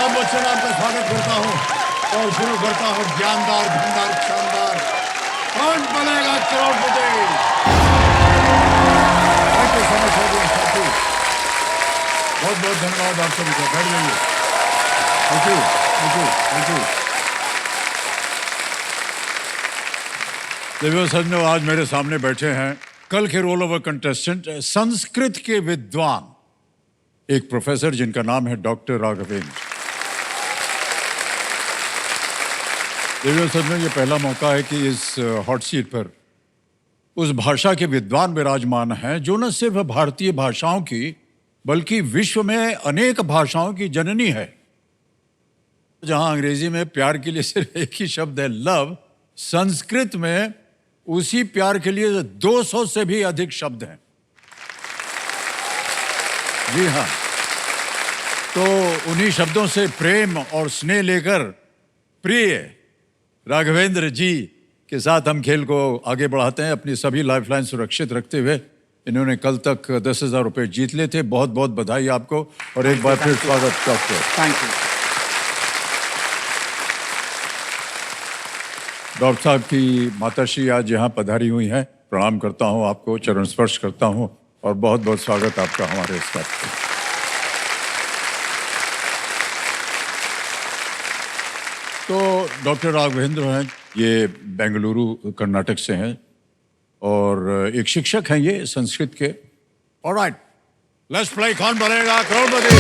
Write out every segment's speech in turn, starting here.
अमिताभ बच्चन आपका स्वागत करता हूँ और शुरू करता हूँ ज्ञानदार धनदार शानदार कौन बनेगा करोड़पति। थैंक यू सो मच साथी, बहुत बहुत धन्यवाद आप सभी का। बैठ जाइए। Thank you thank you thank you. देवियों सज्जनों, आज मेरे सामने बैठे हैं कल के रोल ओवर कंटेस्टेंट, संस्कृत के विद्वान, एक प्रोफेसर जिनका नाम है डॉक्टर राघवेंद्र। देवियों सज्जनों, ये पहला मौका है कि इस हॉट सीट पर उस भाषा के विद्वान विराजमान हैं जो न सिर्फ भारतीय भाषाओं की बल्कि विश्व में अनेक भाषाओं की जननी है। जहां अंग्रेजी में प्यार के लिए सिर्फ एक ही शब्द है लव, संस्कृत में उसी प्यार के लिए 200 से भी अधिक शब्द हैं। जी हाँ, तो उन्हीं शब्दों से प्रेम और स्नेह लेकर प्रिय राघवेंद्र जी के साथ हम खेल को आगे बढ़ाते हैं। अपनी सभी लाइफलाइन सुरक्षित रखते हुए इन्होंने कल तक 10,000 रुपए जीत लिए थे। बहुत बहुत बधाई आपको और एक बार फिर स्वागत करते हैं। Thank you. डॉक्टर साहब की माताश्री आज यहाँ पधारी हुई हैं। प्रणाम करता हूँ आपको, चरण स्पर्श करता हूँ और बहुत बहुत स्वागत आपका हमारे स्टाफ पे। तो डॉक्टर राघवेंद्र हैं, ये बेंगलुरु कर्नाटक से हैं और एक शिक्षक हैं ये संस्कृत के। Alright, let's play Kaun Banega करोड़पति।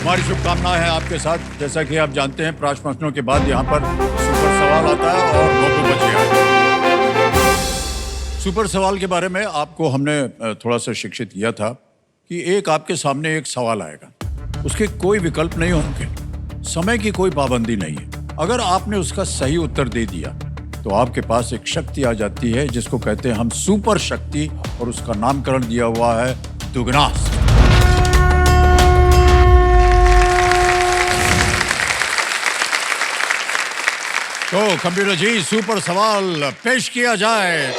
हमारी शुभकामनाएं हैं आपके साथ। जैसा कि आप जानते हैं, 5 प्रश्नों के बाद यहाँ पर सुपर सवाल आता है और मौके बचिए। सुपर सवाल के बारे में आपको हमने थोड़ा सा शिक्षित किया था कि एक आपके सामने एक सवाल आएगा, उसके कोई विकल्प नहीं होंगे, समय की कोई पाबंदी नहीं है। अगर आपने उसका सही उत्तर दे दिया तो आपके पास एक शक्ति आ जाती है जिसको कहते हैं हम सुपर शक्ति, और उसका नामकरण दिया हुआ है दुगनास्त्र। तो कंप्यूटर जी, सुपर सवाल पेश किया जाए।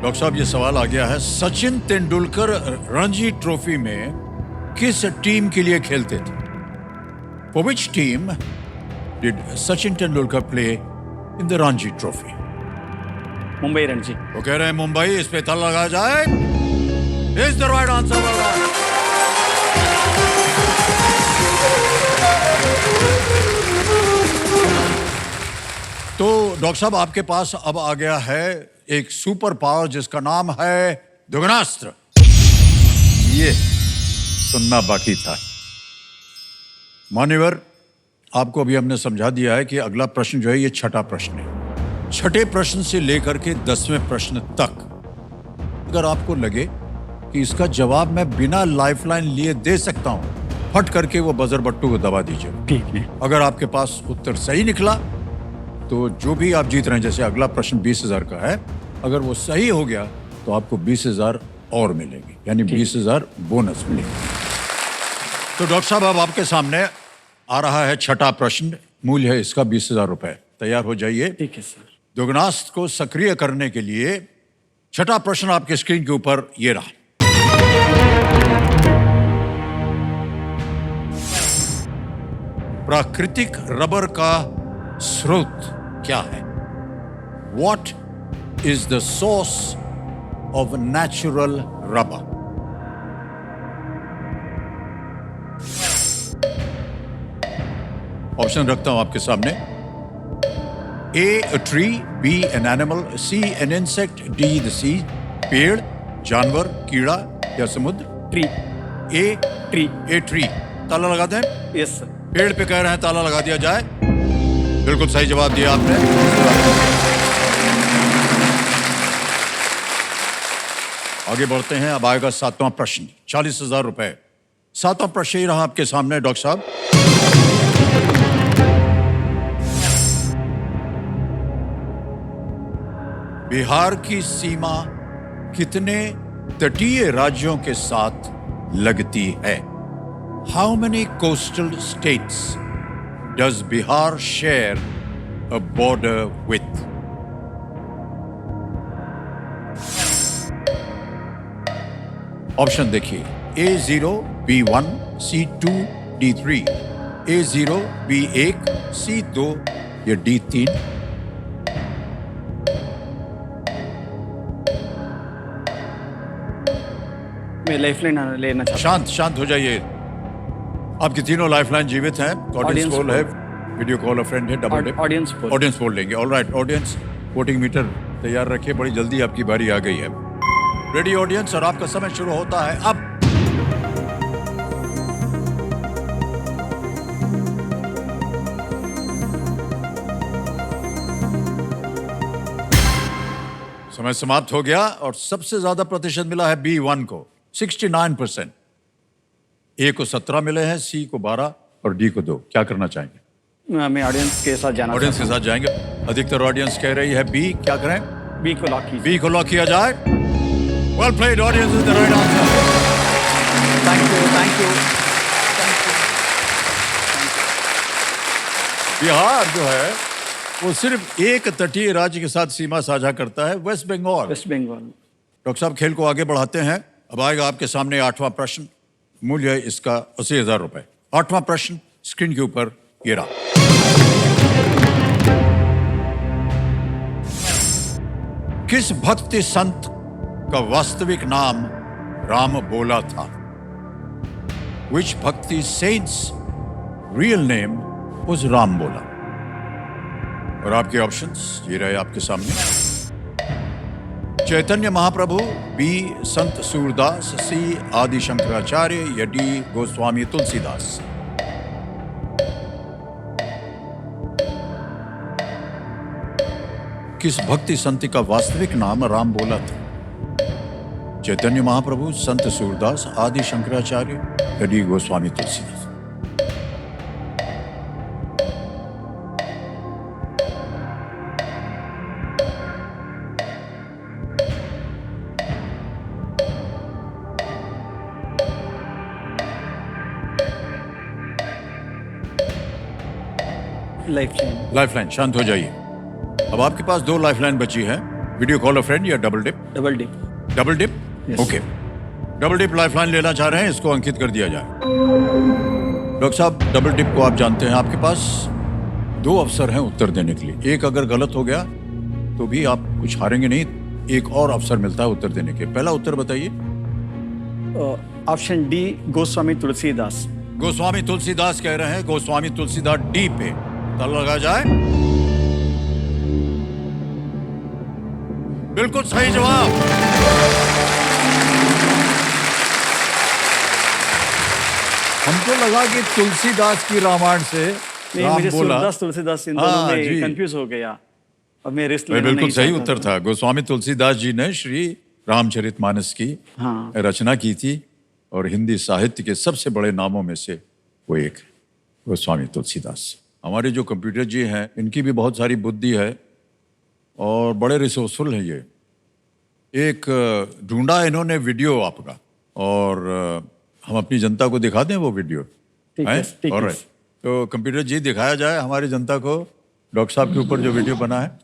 डॉक्टर साहब, ये सवाल आ गया है, सचिन तेंदुलकर रणजी ट्रॉफी में किस टीम के लिए खेलते थे? For which team did Sachin Tendulkar play in the Ranji Trophy? Mumbai Ranji. वो कह रहे हैं मुंबई, इस पे ताला लगाया जाए। Is the right answer? तो डॉक्टर साहब, आपके पास अब आ गया है एक सुपर पावर जिसका नाम है दुगनास्त्र। ये सुनना बाकी था। मान्यवर, आपको अभी हमने समझा दिया है कि अगला प्रश्न जो है ये छठा प्रश्न है। छठे प्रश्न से लेकर के 10वें प्रश्न तक अगर आपको लगे कि इसका जवाब मैं बिना लाइफलाइन लिए दे सकता हूं, फट करके वो बजर बट्टू को दबा दीजिए। ठीक है। अगर आपके पास उत्तर सही निकला तो जो भी आप जीत रहे हैं, जैसे अगला प्रश्न 20,000 का है, अगर वो सही हो गया तो आपको 20,000 और मिलेंगे, यानी 20,000 बोनस मिलेंगे। तो डॉक्टर साहब, अब आपके सामने आ रहा है छठा प्रश्न। मूल्य है इसका 20,000 रुपए। तैयार हो जाइए। ठीक है सर। दुगनास्त्र को सक्रिय करने के लिए छठा प्रश्न आपके स्क्रीन के ऊपर ये रहा। प्राकृतिक रबर का स्रोत क्या है? What is the source of natural rubber? Option रखता हूं आपके सामने। A tree, B an animal, C an insect, D the sea, पेड़, जानवर, कीड़ा या समुद्र? ट्री। A tree। ताला लगा दें? Yes sir. पेड़ पे कह रहे हैं ताला लगा दिया जाए। बिल्कुल सही जवाब दिया आपने। आगे बढ़ते हैं। अब आएगा 7वां प्रश्न, 40,000 रुपए। 7वां प्रश्न ही रहा आपके सामने डॉक्टर साहब। बिहार की सीमा कितने तटीय राज्यों के साथ लगती है? How many coastal states does Bihar share a border with? Option देखिए, A0, B1, C2, D3, A0, B1, C2 या D3। मैं लाइफलाइन लेना चाहता शांत शांत हो जाइए। आपकी तीनों लाइफलाइन जीवित हैं। ऑडियंस Audience पोल है, वीडियो कॉल फ्रेंड है, double dip. Audience poll. Audience poll लेंगे। ऑलराइट ऑडियंस, वोटिंग मीटर तैयार रखिए, बड़ी जल्दी आपकी बारी आ गई है। रेडी ऑडियंस, और आपका समय शुरू होता है अब। समय समाप्त हो गया और सबसे ज्यादा प्रतिशत मिला है B1 को 69%। ए को 17 मिले हैं, सी को 12 और डी को 2। क्या करना चाहेंगे? मैं ऑडियंस के साथ जाना ऑडियंस के साथ जाएंगे। अधिकतर ऑडियंस कह रही है बी। क्या करें? बी को लॉक कीजिए। बी को लॉक किया जाए। Well played, audience is the right answer. Thank you, thank you. Bihar जो है वो सिर्फ एक तटीय राज्य के साथ सीमा साझा करता है, वेस्ट बंगाल। वेस्ट बंगाल। डॉक्टर साहब, खेल को आगे बढ़ाते हैं। अब आएगा आपके सामने 8वां प्रश्न। मूल्य है इसका 80,000 रुपए। 8वां प्रश्न स्क्रीन के ऊपर ये रहा। किस भक्ति संत का वास्तविक नाम राम बोला था? Which भक्ति saint's real name was Ram बोला? और आपके ऑप्शंस ये रहे आपके सामने। चैतन्य महाप्रभु, बी संत सूरदास, सी आदि शंकराचार्य या डी गोस्वामी तुलसीदास। किस भक्ति संत का वास्तविक नाम राम बोला था? चैतन्य महाप्रभु, संत सूरदास, आदि शंकराचार्य या D Goswami Tulsidas. Lifeline. Lifeline, शांत हो जाइए। अब आपके पास 2 लाइफलाइन बची है, वीडियो कॉल अ फ्रेंड या double dip. Double D. Double dip, Yes. Okay. Double dip lifeline लेना चाह रहे हैं, इसको अंकित कर दिया जाए। डॉक्टर साहब, डबल डिप को आप जानते हैं, आपके पास 2 अवसर हैं उत्तर देने के लिए। एक अगर गलत हो गया तो भी आप कुछ हारेंगे नहीं, एक और अवसर मिलता है उत्तर देने के। पहला उत्तर बताइए। Option D Goswami Tulsidas. गोस्वामी तुलसीदास कह रहे हैं। गोस्वामी तुलसीदास डी पे ताला लगा जाए। बिल्कुल सही जवाब। हमको लगा कि तुलसीदास की रामायण से नहीं, राम मुझे बोला। सूरदास तुलसीदास इन हाँ, दोनों जी। में कंफ्यूज हो गया। अब मैं रिस्क ये लेना बिल्कुल नहीं सही चाहता उत्तर था। गोस्वामी तुलसीदास जी ने श्री रामचरितमानस की हाँ। रचना की थी और हिंदी साहित्य के सबसे बड़े नामों में से वो एक गोस्वामी तुलसीदास। हमारे जो कंप्यूटर जी हैं, इनकी भी बहुत सारी बुद्धि है और बड़े रिसोर्सफुल हैं ये। एक ढूंढा इन्होंने वीडियो आपका, और हम अपनी जनता को दिखा दें वो वीडियो। ठीक है, ठीक है। ऑलराइट, तो कंप्यूटर जी दिखाया जाए हमारी जनता को डॉक्टर साहब के ऊपर जो वीडियो बना है।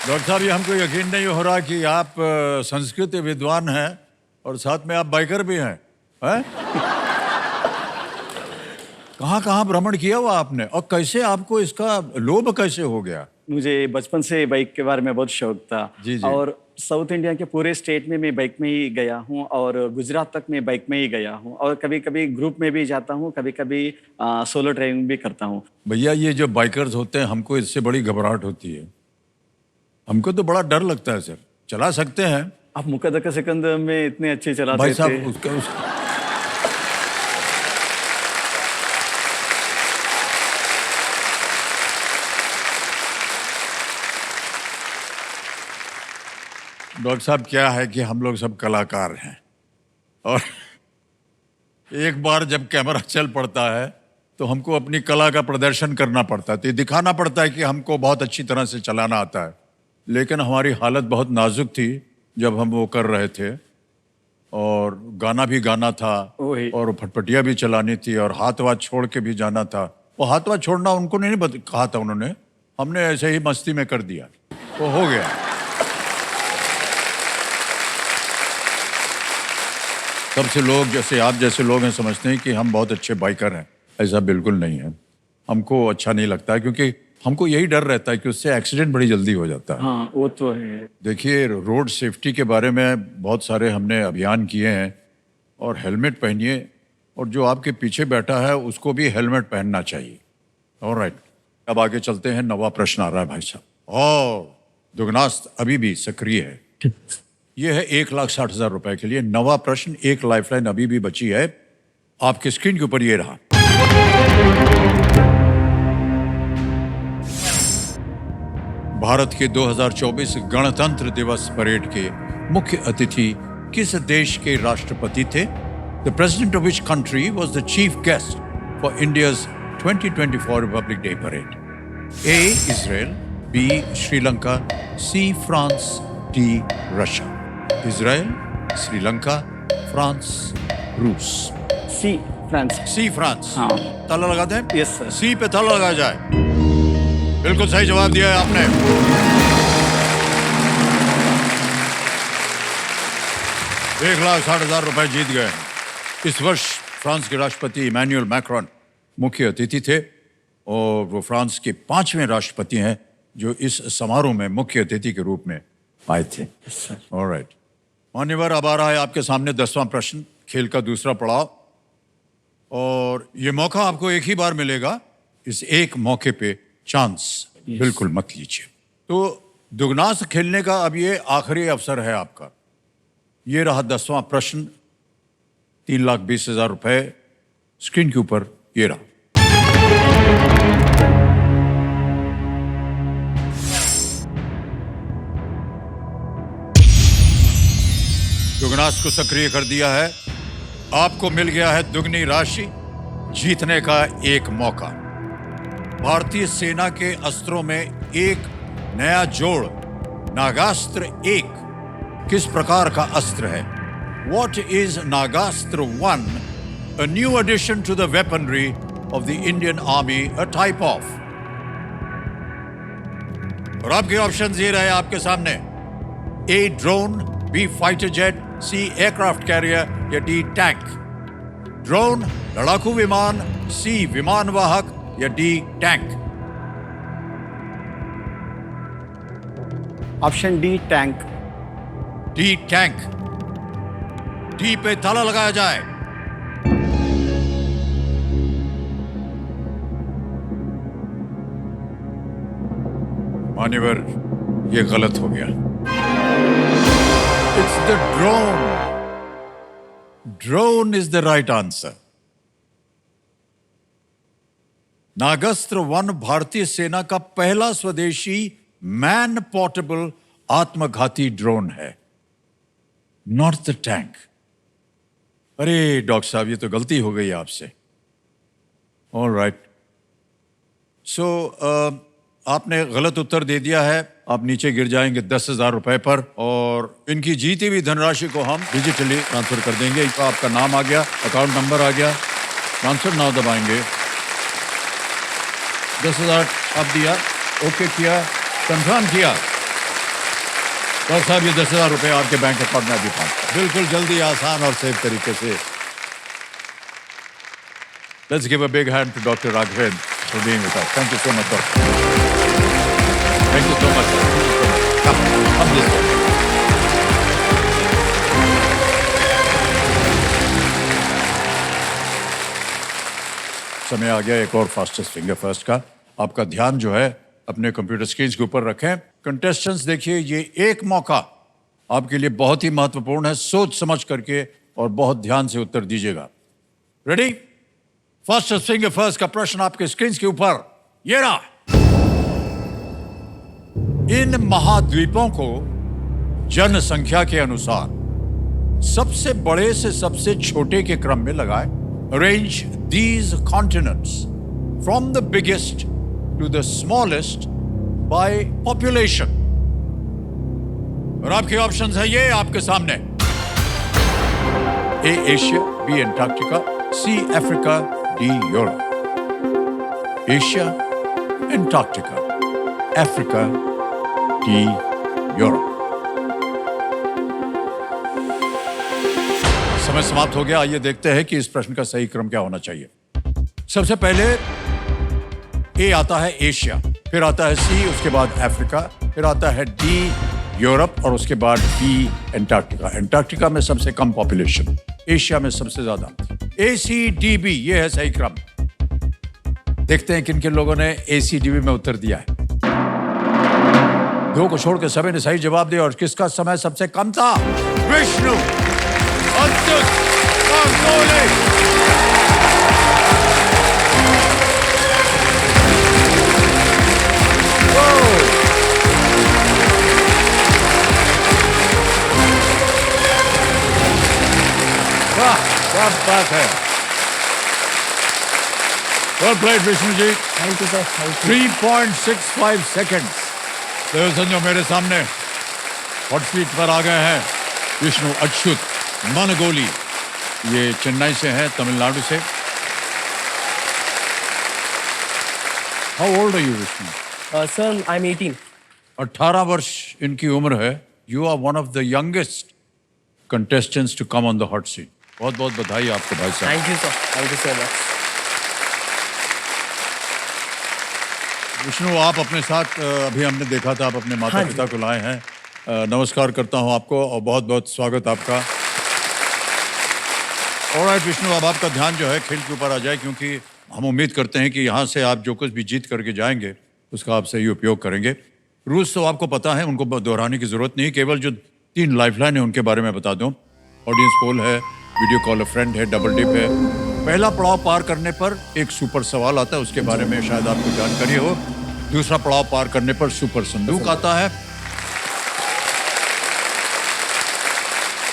डॉक्टर साहब, ये हमको यकीन नहीं हो रहा कि आप संस्कृत विद्वान हैं और साथ में आप बाइकर भी हैं। कहाँ कहाँ भ्रमण किया हुआ आपने, और कैसे आपको इसका लोभ कैसे हो गया? मुझे बचपन से बाइक के बारे में बहुत शौक था। जी, जी। और साउथ इंडिया के पूरे स्टेट में मैं बाइक में ही गया हूँ, और गुजरात तक मैं बाइक में ही गया हूँ, और कभी कभी ग्रुप में भी जाता हूँ, कभी कभी सोलो ड्राइविंग भी करता हूँ। भैया, ये जो बाइकर्स होते हैं, हमको इससे बड़ी घबराहट होती है। हमको तो बड़ा डर लगता है सर। चला सकते हैं आप मुकदक सेकंद में इतने अच्छे चलाते भाई थे। साहब, उसका डॉक्टर साहब क्या है कि हम लोग सब कलाकार हैं और एक बार जब कैमरा चल पड़ता है तो हमको अपनी कला का प्रदर्शन करना पड़ता है, तो ये दिखाना पड़ता है कि हमको बहुत अच्छी तरह से चलाना आता है। लेकिन हमारी हालत बहुत नाजुक थी जब हम वो कर रहे थे और गाना भी गाना था वही। और फटफटिया भी चलानी थी और हाथ वाथ छोड़ के भी जाना था। वो हाथ वाथ छोड़ना उनको नहीं कहा था उन्होंने, हमने ऐसे ही मस्ती में कर दिया, वो हो गया। तब से लोग जैसे आप जैसे लोग हैं समझते हैं कि हम बहुत अच्छे बाइकर हैं, ऐसा बिल्कुल नहीं है। हमको अच्छा नहीं लगता है क्योंकि हमको यही डर रहता है कि उससे एक्सीडेंट बड़ी जल्दी हो जाता है। हाँ वो तो है। देखिए, रोड सेफ्टी के बारे में बहुत सारे हमने अभियान किए हैं और हेलमेट पहनिए और जो आपके पीछे बैठा है उसको भी हेलमेट पहनना चाहिए। ऑलराइट, अब आगे चलते हैं। नवा प्रश्न आ रहा है भाई साहब और दुगनास्त अभी भी सक्रिय है। ये है 1,60,000 रुपए के लिए नवा प्रश्न। एक लाइफलाइन अभी भी बची है आपके स्क्रीन के ऊपर, ये रहा। भारत के 2024 गणतंत्र दिवस परेड के मुख्य अतिथि किस देश के राष्ट्रपति थे? The president of which country was the chief guest for India's 2024 Republic Day parade? A Israel, B Sri Lanka, C France, D Russia. Israel, Sri Lanka, France, रूस। C France. C France. हाँ। ताला लगा दें? Yes sir. सी पे ताला लगाया जाए। बिल्कुल सही जवाब दिया है आपने। $1,60,000 रुपए जीत गए हैं। इस वर्ष फ्रांस के राष्ट्रपति इमैनुअल मैक्रोन मुख्य अतिथि थे और वो फ्रांस के 5वें राष्ट्रपति हैं जो इस समारोह में मुख्य अतिथि के रूप में आए थे। ऑलराइट, मान्यवर, अब आ रहा है आपके सामने 10वां प्रश्न, खेल का दूसरा पड़ाव। और ये मौका आपको एक ही बार मिलेगा, इस एक मौके पे चांस बिल्कुल मत लीजिए। तो दुगनास खेलने का अब ये आखिरी अवसर है आपका। ये रहा 10वां प्रश्न, 3,20,000 रुपए स्क्रीन के ऊपर, ये रहा। दुगनास को सक्रिय कर दिया है, आपको मिल गया है दुगनी राशि, जीतने का एक मौका। भारतीय सेना के अस्त्रों में एक नया जोड़, नागास्त्र 1 किस प्रकार का अस्त्र है? What is Nagastra 1, a new addition to the weaponry of the Indian Army, a type of? और आपके ऑप्शंस ये रहे आपके सामने। A drone, B fighter jet, C aircraft carrier या D टैंक। ड्रोन, लड़ाकू विमान, C विमान वाहक या D tank. Option D tank. D tank. D पे ताला लगाया जाए। मान्यवर, ये गलत हो गया। It's the drone. Drone is the right answer. Nagastra 1 भारतीय सेना का पहला स्वदेशी मैन पोर्टेबल आत्मघाती ड्रोन है, नॉट द टैंक। अरे डॉक्टर साहब, ये तो गलती हो गई आपसे। ऑल राइट, सो आपने गलत उत्तर दे दिया है। आप नीचे गिर जाएंगे 10,000 रुपए पर और इनकी जीती हुई धनराशि को हम डिजिटली ट्रांसफर कर देंगे। आपका नाम आ गया, अकाउंट नंबर आ गया, ट्रांसफर नाउ दबाएंगे। 10,000 आप दिया, ओके किया, कंफर्म किया। डॉक्टर साहब, ये 10,000 रुपए आपके बैंक अकाउंट में अभी पहुंच, बिल्कुल जल्दी, आसान और सेफ तरीके से। Let's give a big hand to doctor Raghavendra for being with us. Thank you so much doctor. Thank you so much. Come this way. समय आ गया एक और फास्टेस्ट फिंगर फर्स्ट का। आपका ध्यान जो है अपने कंप्यूटर स्क्रीन के ऊपर रखें। कंटेस्टेंट्स देखिए, ये एक मौका आपके लिए बहुत ही महत्वपूर्ण है। सोच समझ करके और बहुत ध्यान से उत्तर दीजिएगा। रेडी? फास्टेस्ट फिंगर फर्स्ट का प्रश्न आपके स्क्रीन के ऊपर, ये रहा। इन महाद्वीपों को जनसंख्या के अनुसार सबसे बड़े से सबसे छोटे के क्रम में लगाए. Arrange these continents from the biggest to the smallest by population. और आपके ऑप्शंस है ये आपके सामने. A. Asia, B. Antarctica, C. Africa, D. Europe. Asia, Antarctica, Africa, D. Europe. समय समाप्त हो गया. आइए देखते हैं कि इस प्रश्न का सही क्रम क्या होना चाहिए. सबसे पहले ए आता है एशिया, फिर आता है सी, उसके बाद अफ्रीका, फिर आता है डी यूरोप और उसके बाद बी एंटार्क्टिका. एंटार्क्टिका में सबसे कम पॉपुलेशन, एशिया में सबसे ज्यादा. ए सी डी बी ये है सही क्रम. देखते हैं किन किन लोगों ने ए सी डी बी में उत्तर दिया है. दो को छोड़ के सभी ने सही जवाब दिया. और किसका समय सबसे कम था? विष्णु, अच्युत, गांगुली. वाह, क्या बात है. Well played Vishnu ji. Thank you sir. 3.65 seconds. तो संजो मेरे सामने हॉट सीट पर आ गए हैं विष्णु अच्युत मनगोली. ये चेन्नई से हैं, तमिलनाडु से. How old are you Vishnu? Sir I am 18. 18 वर्ष इनकी उम्र है. You are one of the youngest contestants to come on the hot seat. बहुत बहुत बधाई आपको भाई साहब. Thank you sir. Thank you so much. Vishnu, आप अपने साथ अभी हमने देखा था आप अपने माता पिता को लाए हैं. नमस्कार करता हूं आपको और बहुत बहुत स्वागत आपका. ऑलराइट विष्णु, अब आपका ध्यान जो है खेल के ऊपर आ जाए, क्योंकि हम उम्मीद करते हैं कि यहाँ से आप जो कुछ भी जीत करके जाएंगे उसका आप सही उपयोग करेंगे. रूल्स तो आपको पता है, उनको दोहराने की जरूरत नहीं. केवल जो 3 लाइफलाइन है उनके बारे में बता दूं. ऑडियंस पोल है, वीडियो कॉल अ फ्रेंड है, डबल डिप है. पहला पड़ाव पार करने पर एक सुपर सवाल आता है, उसके बारे में शायद आपको जानकारी हो. दूसरा पड़ाव पार करने पर सुपर संदूक आता है.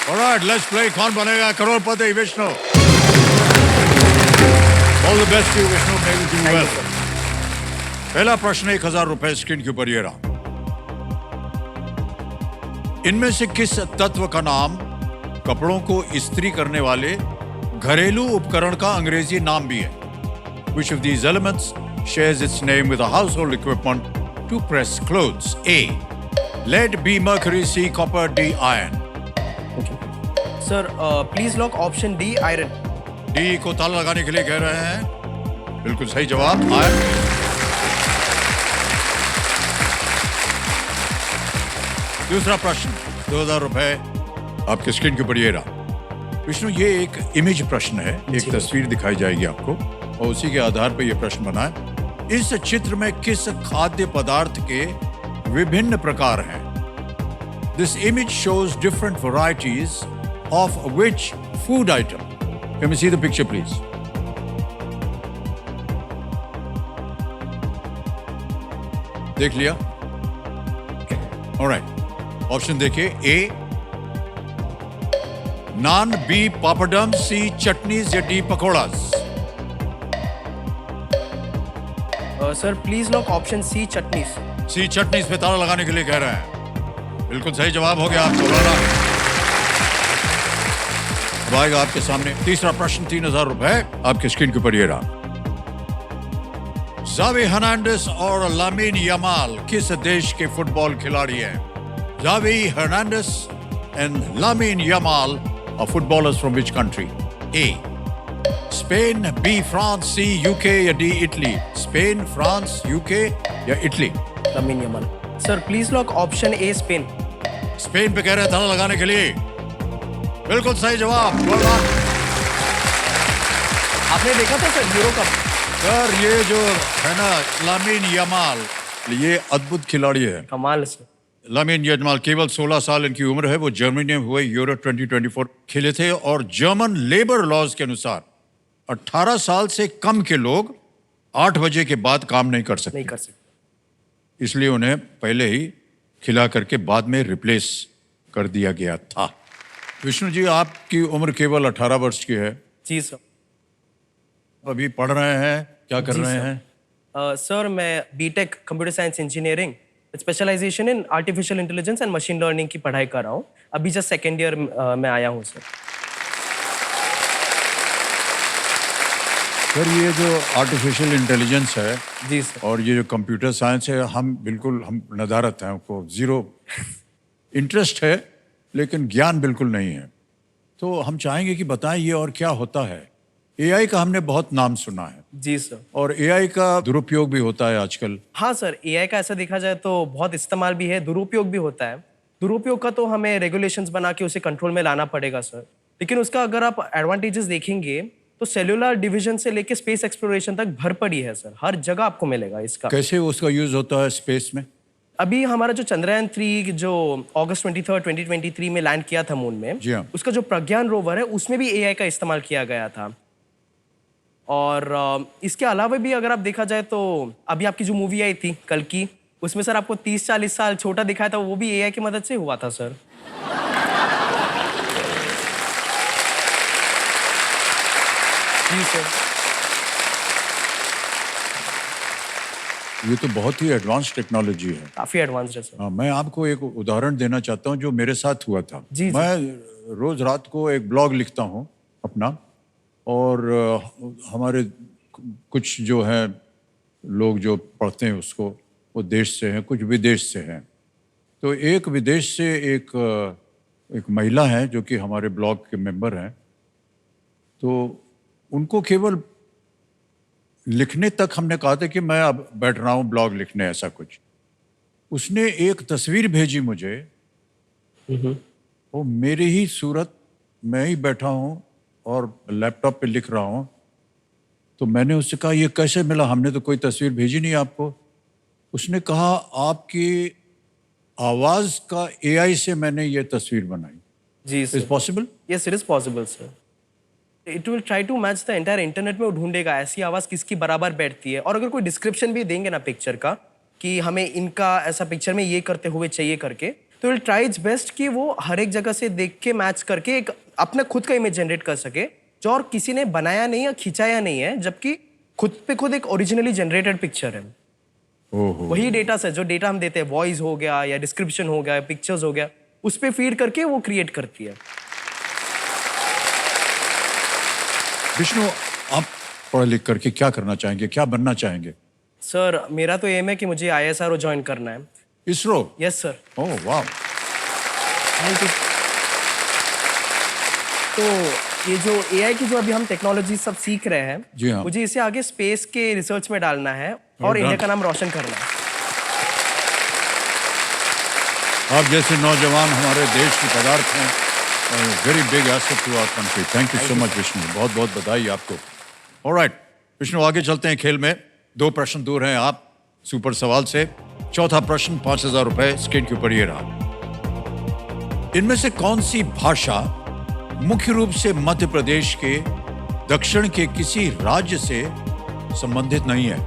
Alright, let's play. Kaun Banega Crorepati? Vishnu. All the best you Vishnu. May you do well. पहला प्रश्न 1000 रुपए स्क्रीन के ऊपर ये रहा. इनमें से किस तत्व का नाम कपड़ों को इस्त्री करने वाले घरेलू उपकरण का अंग्रेजी नाम भी है? Which of these elements shares its name with a household equipment to press clothes? A. Lead, B. Mercury, C. Copper, D. Iron. Sir please lock option D iron. D को ताला लगाने के लिए कह रहे हैं. बिल्कुल सही जवाब, आयरन. दूसरा प्रश्न 2000 रुपए आपके स्क्रीन के ऊपर ये रहा. विष्णु, ये एक इमेज प्रश्न है. एक तस्वीर दिखाई जाएगी आपको और उसी के आधार पर यह प्रश्न बना है. इस चित्र में किस खाद्य पदार्थ के विभिन्न प्रकार हैं? This image shows different varieties of which food item? Can we see the picture please? देख लिया? ऑलराइट, ऑप्शन देखिए. A naan, B papadum, C chutneys या D pakoras? Sir please lock option C chutneys. C chutneys पे ताला लगाने के लिए कह रहे हैं. बिल्कुल सही जवाब हो गया आपको. अब आएगा आपके सामने तीसरा प्रश्न. 3000 रुपए आपके स्क्रीन के ऊपर ये रहा. जावी हर्नांडेज और लामिन यमाल किस देश के फुटबॉल खिलाड़ी हैं? Xavi Hernandez and Lamine Yamal are footballers from which country? A. Spain, B. France, C. UK या D. Italy? Spain, France, UK या Italy? Lamine Yamal. Sir please lock option A Spain. Spain पे कह रहे हैं ताला लगाने के लिए. बिल्कुल सही जवाब. आपने देखा था सर यूरो कप? सर ये जो है ना लामिन यमाल, ये अद्भुत खिलाड़ी है. कमाल सर. लामिन यमाल केवल 16 साल इनकी उम्र है. वो जर्मनी में हुए यूरो 2024 खेले थे और जर्मन लेबर लॉज के अनुसार 18 साल से कम के लोग 8 बजे के बाद काम नहीं कर सकते. नहीं कर सकते. इसलिए उन्हें पहले ही खिला करके बाद में रिप्लेस कर दिया गया था। विष्णु जी, आपकी उम्र केवल 18 वर्ष की है। जी सर। अभी पढ़ रहे हैं, क्या कर जी रहे सर। हैं? सर मैं BTech computer science engineering specialisation in artificial intelligence and machine learning की पढ़ाई कर रहा हूँ। अभी जस्ट सेकेंड ईयर में आया हूँ सर। सर, ये जो आर्टिफिशियल इंटेलिजेंस है जी सर। और ये जो कंप्यूटर साइंस है, हम नदारत हैं, हमको जीरो इंटरेस्ट है, लेकिन ज्ञान बिल्कुल नहीं है। तो हम चाहेंगे कि बताएं ये और क्या होता है। एआई का हमने बहुत नाम सुना है जी सर। और एआई का दुरुपयोग भी होता है आजकल। हाँ सर, एआई का ऐसा देखा जाए तो बहुत इस्तेमाल भी है, दुरुपयोग भी होता है। दुरुपयोग का तो हमें रेगुलेशंस बना के उसे कंट्रोल में लाना पड़ेगा सर। लेकिन उसका अगर आप एडवांटेजेस देखेंगे तो सेल्यूलर डिवीजन से लेके स्पेस एक्सप्लोरेशन तक भर पड़ी है सर। हर जगह आपको मिलेगा इसका। कैसे उसका यूज होता है स्पेस में? अभी हमारा जो चंद्रयान 3 जो अगस्त 23, 2023 में लैंड किया था मून में, जी हाँ। उसका जो प्रज्ञान रोवर है उसमें भी एआई का इस्तेमाल किया गया था। और इसके अलावा भी अगर आप देखा जाए तो अभी आपकी जो मूवी आई थी कल की, उसमें सर आपको 30-40 साल छोटा दिखाया था, वो भी एआई की मदद से हुआ था सर। जी सर। ये तो बहुत ही एडवांस टेक्नोलॉजी है। काफी एडवांस्ड है सर। हाँ, मैं आपको एक उदाहरण देना चाहता हूँ जो मेरे साथ हुआ था। जी, जी। मैं रोज रात को एक ब्लॉग लिखता हूँ अपना, और हमारे कुछ जो है लोग जो पढ़ते हैं उसको, वो देश से हैं, कुछ विदेश से हैं। तो एक विदेश से एक महिला है जो कि हमारे ब्लॉग के मेंबर हैं। तो उनको केवल लिखने तक हमने कहा था कि मैं अब बैठ रहा हूँ ब्लॉग लिखने, ऐसा कुछ। उसने एक तस्वीर भेजी मुझे, वो मेरी ही सूरत, मैं ही बैठा हूँ और लैपटॉप पे लिख रहा हूँ। तो मैंने उससे कहा ये कैसे मिला, हमने तो कोई तस्वीर भेजी नहीं आपको। उसने कहा आपकी आवाज़ का एआई से मैंने ये तस्वीर बनाई। जी is sir. Possible? Yes, it is possible sir. It will try to match the entire internet में, वो ढूंढेगा ऐसी आवाज किसकी बराबर बैठती है। और अगर कोई डिस्क्रिप्शन भी देंगे ना पिक्चर का कि हमें इनका ऐसा पिक्चर में ये करते हुए चाहिए करके, तो विल ट्राई इट्स बेस्ट कि वो हर एक जगह से देख के मैच करके एक अपना खुद का इमेज जनरेट कर सके, जो और किसी ने बनाया नहीं या खिंचाया नहीं है, जबकि खुद पे खुद एक ओरिजिनली जनरेटेड पिक्चर है। ओहो। वही डेटा से जो डेटा हम देते हैं, वॉइस हो गया या डिस्क्रिप्शन हो गया या पिक्चर्स हो गया, उस पर फीड करके वो क्रिएट करती है। विष्णु, आप पढ़ लिख करके क्या करना चाहेंगे, क्या बनना चाहेंगे? सर मेरा तो एम है कि मुझे ISRO ज्वाइन करना है। इसरो? Yes sir. ओह वाह। Thank you. तो ये जो एआई की जो अभी हम टेक्नोलॉजी सब सीख रहे हैं, जी हाँ। मुझे इसे आगे स्पेस के रिसर्च में डालना है और Well इंडिया done. का नाम रोशन करना है। आप जैसे नौजवान हमारे देश की पदार्थ हैं, very big asset to our country. Thank you so much Vishnu, बहुत बहुत बधाई आपको। ऑलराइट विष्णु, आगे चलते हैं खेल में। 2 प्रश्न दूर हैं आप सुपर सवाल से। चौथा प्रश्न 5,000 रुपए स्क्रीन के ऊपर ये रहा। इनमें से कौन सी भाषा मुख्य रूप से मध्य प्रदेश के दक्षिण के किसी राज्य से संबंधित नहीं है?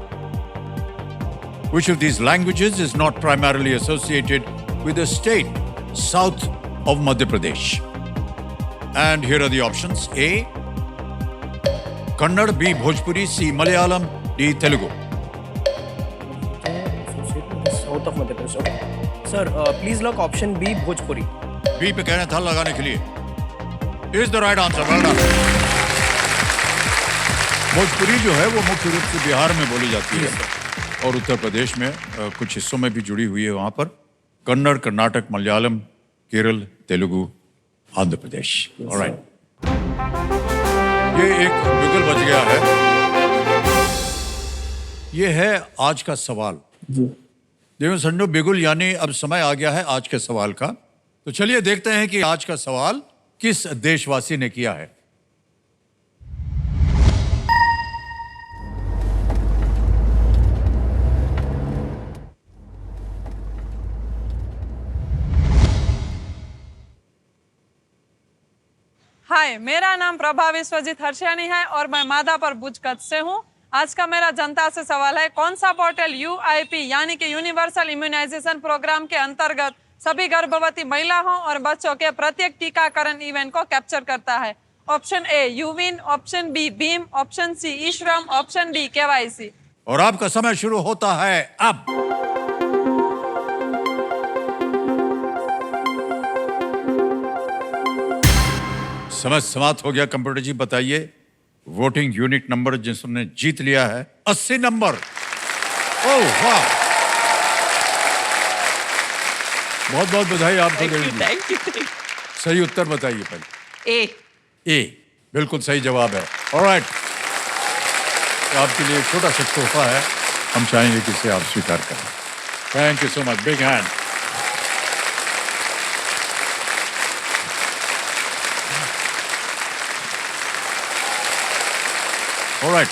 Which of these languages is not primarily associated with a state south of Madhya Pradesh? And here are the options. A. Kannada, B. Bhojpuri, C. Malayalam, D. Telugu. South of Madhya Pradesh. Okay sir, please lock option B Bhojpuri. B पे कहना था लगाने के लिए। Is the right answer. Well done. Bhojpuri जो है वो मुख्य रूप से बिहार में बोली जाती है और उत्तर प्रदेश में कुछ हिस्सों में भी जुड़ी हुई है। वहां पर कन्नड़, कर्नाटक, मलयालम, केरल, तेलुगु, आंध्र प्रदेश। ऑलराइट, ये एक बिगुल बच गया है। ये है आज का सवाल। देखो संडो, बिगुल यानी अब समय आ गया है आज के सवाल का। तो चलिए देखते हैं कि आज का सवाल किस देशवासी ने किया है। हाय, मेरा नाम प्रभा विश्वजीत हर्षियानी है और मैं माधापर बुजकच्छ से हूँ। आज का मेरा जनता से सवाल है, कौन सा पोर्टल UIP यानी कि यूनिवर्सल इम्यूनाइजेशन प्रोग्राम के अंतर्गत सभी गर्भवती महिलाओं और बच्चों के प्रत्येक टीकाकरण इवेंट को कैप्चर करता है। Option A यूविन, option B Bhim, option C e-Shram, option D KYC. और आपका समय शुरू होता है अब। समय समाप्त हो गया। कंप्यूटर जी बताइए वोटिंग यूनिट नंबर जिसने जीत लिया है 80 नंबर। ओह वाह, बहुत बहुत बधाई आपको। Thank you. सही उत्तर बताइए पहले। ए। ए बिल्कुल सही जवाब है। ऑलराइट, तो आपके लिए छोटा सा तोहफा है, हम चाहेंगे कि इसे आप स्वीकार करें। Thank you so much, big hand. Alright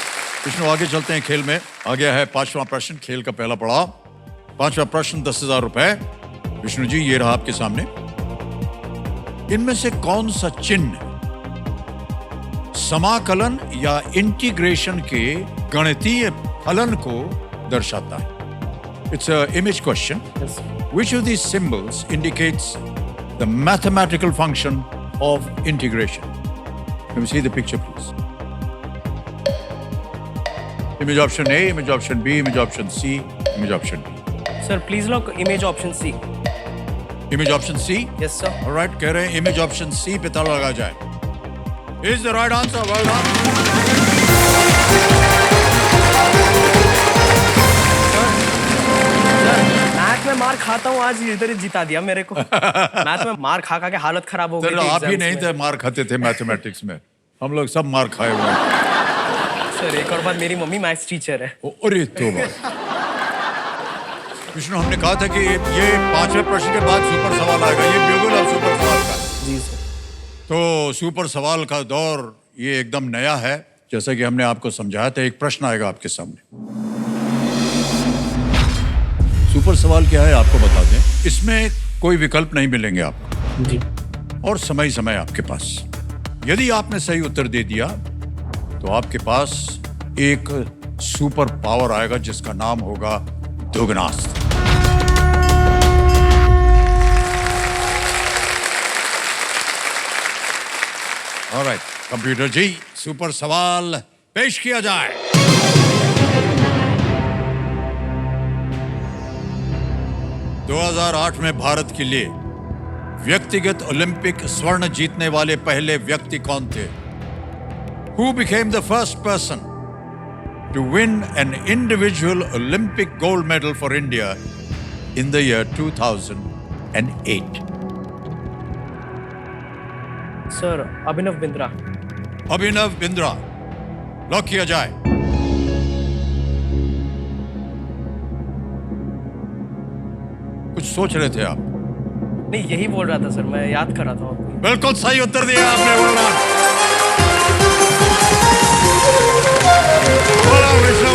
Vishnu, आगे चलते हैं खेल में। आ गया है 5वां प्रश्न, खेल का पहला पड़ाव। 5वां प्रश्न 10,000 रुपए। विष्णु जी ये रहा आपके सामने। इनमें से कौन सा चिन्ह समाकलन या इंटीग्रेशन के गणितीय फलन को दर्शाता है? It's a image question. Which of these symbols indicates the mathematical function of integration? Let me see the picture, please. Image option A, image option B, image option C, image option D. Sir please lock image option C. Image option C? Yes sir. All right, कह रहे हैं image option C पे ताला लगा जाए। Is the right answer? Well done. Math में मार खाता हूँ, आज इधर ही जिता दिया मेरे को। मैथ में मार खा खा के हालत खराब हो गई सर थी आप ही exams नहीं में। थे मार खाते थे मैथमेटिक्स में, हम लोग सब मार खाए हुए हैं। सर एक और बात, मेरी मम्मी मैथ्स टीचर है। अरे तो विष्णु, हमने कहा था कि ये 5वें प्रश्न के बाद सुपर सवाल आएगा, ये बिल्कुल अब सुपर सवाल का। जी सर। तो सुपर सवाल का दौर ये एकदम नया है। जैसा कि हमने आपको समझाया था, एक प्रश्न आएगा आपके सामने। सुपर सवाल क्या है आपको बता दें, इसमें कोई विकल्प नहीं मिलेंगे आपको जी। और समय समय आपके पास। यदि आपने सही उत्तर दे दिया तो आपके पास एक सुपर पावर आएगा जिसका नाम होगा दुगनास्त्र। ऑलराइट कंप्यूटर जी, सुपर सवाल पेश किया जाए। – 2008 में भारत के लिए व्यक्तिगत ओलंपिक स्वर्ण जीतने वाले पहले व्यक्ति कौन थे? Who became the first person to win an individual Olympic gold medal for India in the year 2008? Sir Abhinav Bindra. Abhinav Bindra, lock किया जाए। कुछ सोच रहे थे आप? नहीं यही बोल रहा था सर, मैं याद कर रहा था आपको। बिल्कुल सही उत्तर दिया आपने, बोला। बोला विष्णु।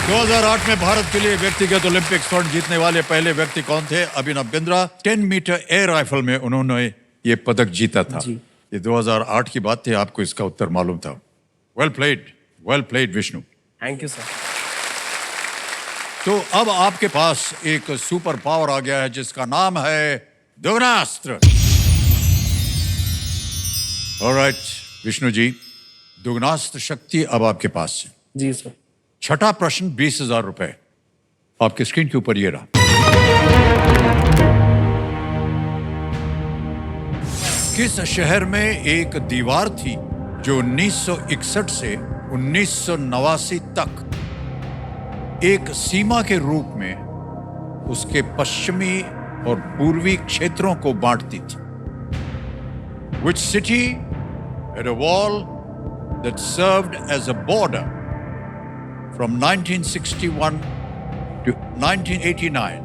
2008 में भारत के लिए व्यक्तिगत ओलंपिक स्वर्ण जीतने वाले पहले व्यक्ति कौन थे? Abhinav Bindra. 10 metre air rifle में उन्होंने ये पदक जीता था। ये 2008 की बात थी, आपको इसका उत्तर मालूम था। Well played Vishnu. Thank you sir. तो अब आपके पास एक सुपर पावर आ गया है जिसका नाम है दुगनास्त्र। ऑलराइट विष्णु जी, दुगनास्त्र शक्ति अब आपके पास है। जी सर। छठा प्रश्न 20,000 रुपए आपके स्क्रीन के ऊपर ये रहा। किस शहर में एक दीवार थी जो 1961 से 1989 तक एक सीमा के रूप में उसके पश्चिमी और पूर्वी क्षेत्रों को बांटती थी? Which city had a wall that served as a border from 1961 to 1989,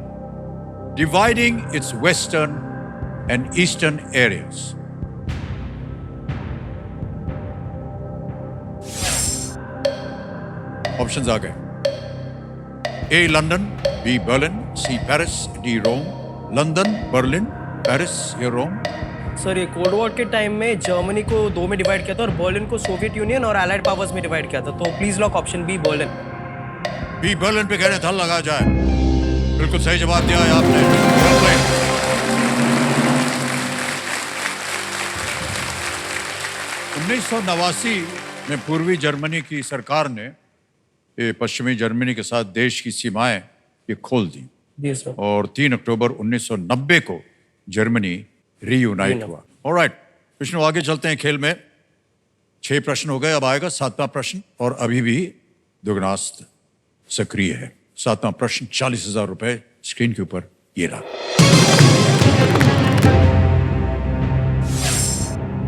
dividing its western and eastern areas? Options आ गए। A London, B Berlin, C Paris, D Rome. London, Berlin, Paris या रोम? सर ये cold war के time में Germany को 2 में divide किया था और बर्लिन को सोवियत यूनियन और अलाइड पावर्स में डिवाइड किया था। तो please lock option B Berlin. B Berlin पे कहने था लगा जाए। बिल्कुल सही जवाब दिया है आपने। Complaints. उन्नीस सौ नवासी में पूर्वी जर्मनी की सरकार ने ये पश्चिमी जर्मनी के साथ देश की सीमाएं ये खोल दी जी सर। और 3 अक्टूबर 1990 को जर्मनी रीयूनाइट हुआ। ऑलराइट विष्णु, आगे चलते हैं खेल में। 6 प्रश्न हो गए, अब आएगा 7वां प्रश्न और अभी भी दुगनास्त सक्रिय है। 7वां प्रश्न 40,000 रुपए स्क्रीन के ऊपर ये रहा।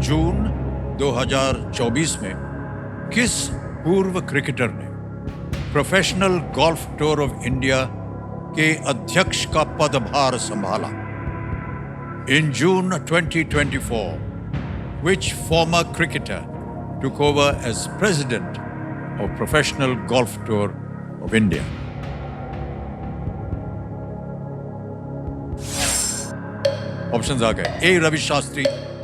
जून 2024 में किस पूर्व क्रिकेटर ने professional golf tour of India के अध्यक्ष का पदभार संभाला? इन जून 2024, which former cricketer took over as president of Professional Golf Tour of India? Options आ गए। A Ravi Shastri,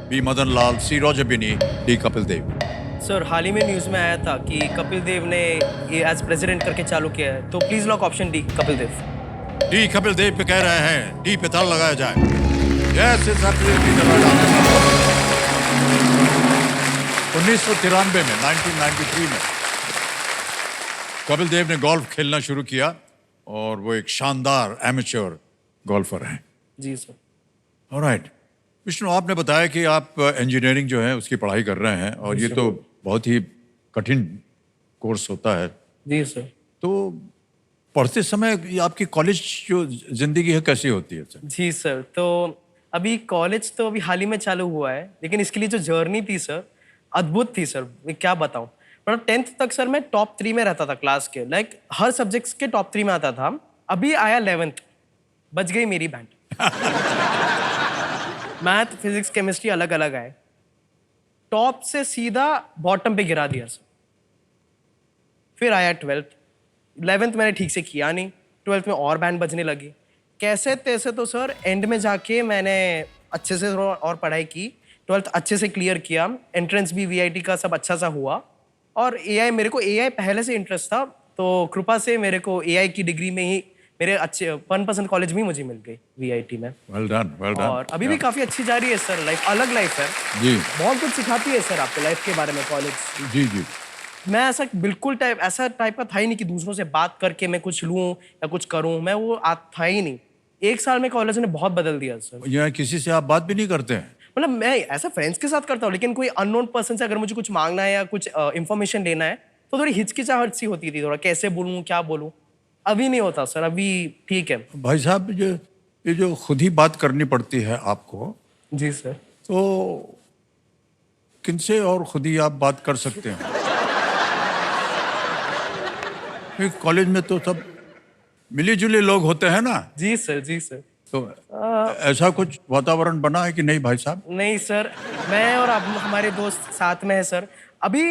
B Madan Lal, C Roger Binny, D Kapil Dev. Sir हाल ही में न्यूज़ में आया था कि कपिल देव ने ये एज प्रेसिडेंट करके चालू किया है, तो please lock option D Kapil Dev. D Kapil Dev पे कह रहे हैं, डी पे ताला लगाया जाए। Yes, it's absolutely the right answer. 1993 में 1993 में कपिल देव ने गोल्फ खेलना शुरू किया और वो एक शानदार एमेच्योर गोल्फर हैं। जी सर। ऑलराइट विष्णु, आपने बताया कि आप इंजीनियरिंग जो है उसकी पढ़ाई कर रहे हैं और ये तो बहुत ही कठिन कोर्स होता है। जी सर। तो पढ़ते समय ये आपकी कॉलेज जो जिंदगी है कैसी होती है सर? जी सर, तो अभी कॉलेज तो अभी हाल ही में चालू हुआ है, लेकिन इसके लिए जो जर्नी थी सर अद्भुत थी सर, मैं क्या बताऊं। मतलब 10th तक सर मैं टॉप 3 में रहता था क्लास के, लाइक हर सब्जेक्ट्स के टॉप 3 में आता था। अभी आया 11th, बच गई मेरी बैंड। मैथ, फिजिक्स, केमिस्ट्री अलग अलग आए, टॉप से सीधा बॉटम पे गिरा दिया सर। फिर आया 12th, 11th मैंने ठीक से किया नहीं, 12th में और बैंड बजने लगी। कैसे तैसे तो सर एंड में जाके मैंने अच्छे से थोड़ा और पढ़ाई की, 12th अच्छे से क्लियर किया, एंट्रेंस भी वीआईटी का सब अच्छा सा हुआ। और एआई, मेरे को एआई पहले से इंटरेस्ट था, तो कृपा से मेरे को एआई की डिग्री में ही मेरे अच्छे मनपसंद कॉलेज में ही मुझे मिल गई वीआईटी में। Well done, well done. और अभी भी काफी अच्छी जा रही है सर लाइफ, अलग लाइफ है जी बहुत कुछ सिखाती है सर आपको लाइफ के बारे में कॉलेज। जी जी। मैं ऐसा बिल्कुल ऐसा टाइप का था ही नहीं कि दूसरों से बात करके मैं कुछ लूं या कुछ करूं, मैं वो था ही नहीं। 1 साल में कॉलेज ने बहुत बदल दिया सर। यहाँ किसी से आप बात भी नहीं करते हैं? मतलब मैं ऐसा फ्रेंड्स के साथ करता हूँ, लेकिन कोई अननोन पर्सन से अगर मुझे कुछ मांगना है या कुछ इन्फॉर्मेशन लेना है तो थोड़ी हिचकिचाहट सी होती थी, थोड़ा कैसे बोलूँ क्या बोलूँ। अभी नहीं होता सर, अभी ठीक है। भाई साहब, ये जो खुद ही बात करनी पड़ती है आपको, जी सर। तो किनसे और खुद ही आप बात कर सकते हैं? कॉलेज में तो सब मिले जुले लोग होते हैं ना। जी सर, जी सर। तो ऐसा कुछ वातावरण बना है कि नहीं भाई साहब? नहीं सर, मैं और अब हमारे दोस्त साथ में है सर। अभी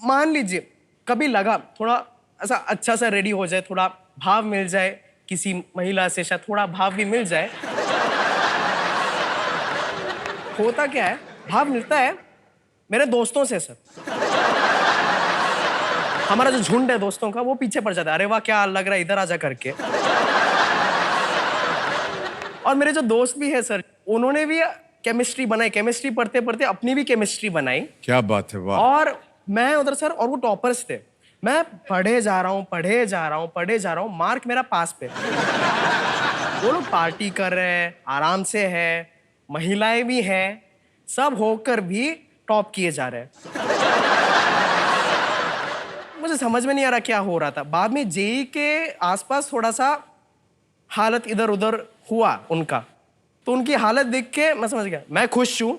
मान लीजिए कभी लगा थोड़ा ऐसा अच्छा सा रेडी हो जाए, थोड़ा भाव मिल जाए किसी महिला से, शायद थोड़ा भाव भी मिल जाए। होता क्या है, भाव मिलता है मेरे दोस्तों से सर। हमारा जो झुंड है दोस्तों का वो पीछे पड़ जाता है, अरे वाह क्या लग रहा है, इधर आजा करके। और मेरे जो दोस्त भी है सर, उन्होंने भी केमिस्ट्री बनाई, केमिस्ट्री पढ़ते पढ़ते अपनी भी केमिस्ट्री बनाई। क्या बात है, वाह। और मैं उधर सर, और वो टॉपर्स थे। मैं पढ़े जा रहा हूँ, पढ़े जा रहा हूँ, पढ़े जा रहा हूँ, मार्क मेरा पास पे। वो लोग पार्टी कर रहे हैं, आराम से है, महिलाएं भी हैं, सब होकर भी टॉप किए जा रहे हैं। मुझे समझ में नहीं आ रहा क्या हो रहा था। बाद में जेई के आसपास थोड़ा सा हालत इधर उधर हुआ उनका, तो उनकी हालत देख के मैं समझ गया मैं खुश हूँ,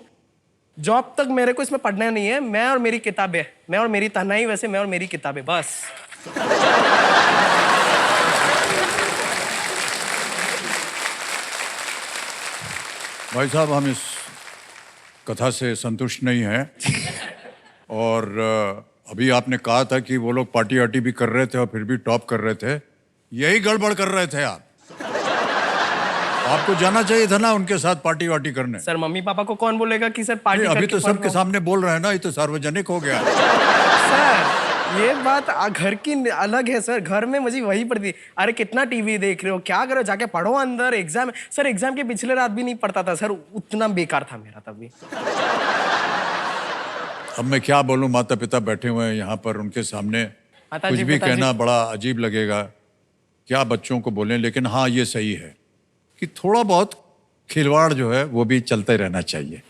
जॉब तक मेरे को इसमें पढ़ना नहीं है, मैं और मेरी किताबें, मैं और मेरी तन्हाई, वैसे मैं और मेरी किताबें, बस। भाई साहब, हम इस कथा से संतुष्ट नहीं हैं और अभी आपने कहा था कि वो लोग पार्टी वार्टी भी कर रहे थे और फिर भी टॉप कर रहे थे, यही गड़बड़ कर रहे थे आप। आपको जाना चाहिए था ना उनके साथ पार्टी वार्टी करने। सर मम्मी पापा को कौन बोलेगा कि सर पार्टी अभी करके तो सबके सामने बोल रहे हैं ना, ये तो सार्वजनिक हो गया। सर ये ये बात घर की अलग है सर। घर में मुझे वही पड़ती है, अरे कितना टीवी देख रहे हो, क्या करो, जाके पढ़ो अंदर, एग्जाम। सर एग्जाम के पिछले रात भी नहीं पढ़ता था सर, उतना बेकार था मेरा तब भी। अब मैं क्या बोलूं, माता पिता बैठे हुए हैं यहाँ पर, उनके सामने कुछ भी कहना बड़ा अजीब लगेगा, क्या बच्चों को बोलें। लेकिन हाँ, ये सही है कि थोड़ा बहुत खिलवाड़ जो है वो भी चलते रहना चाहिए,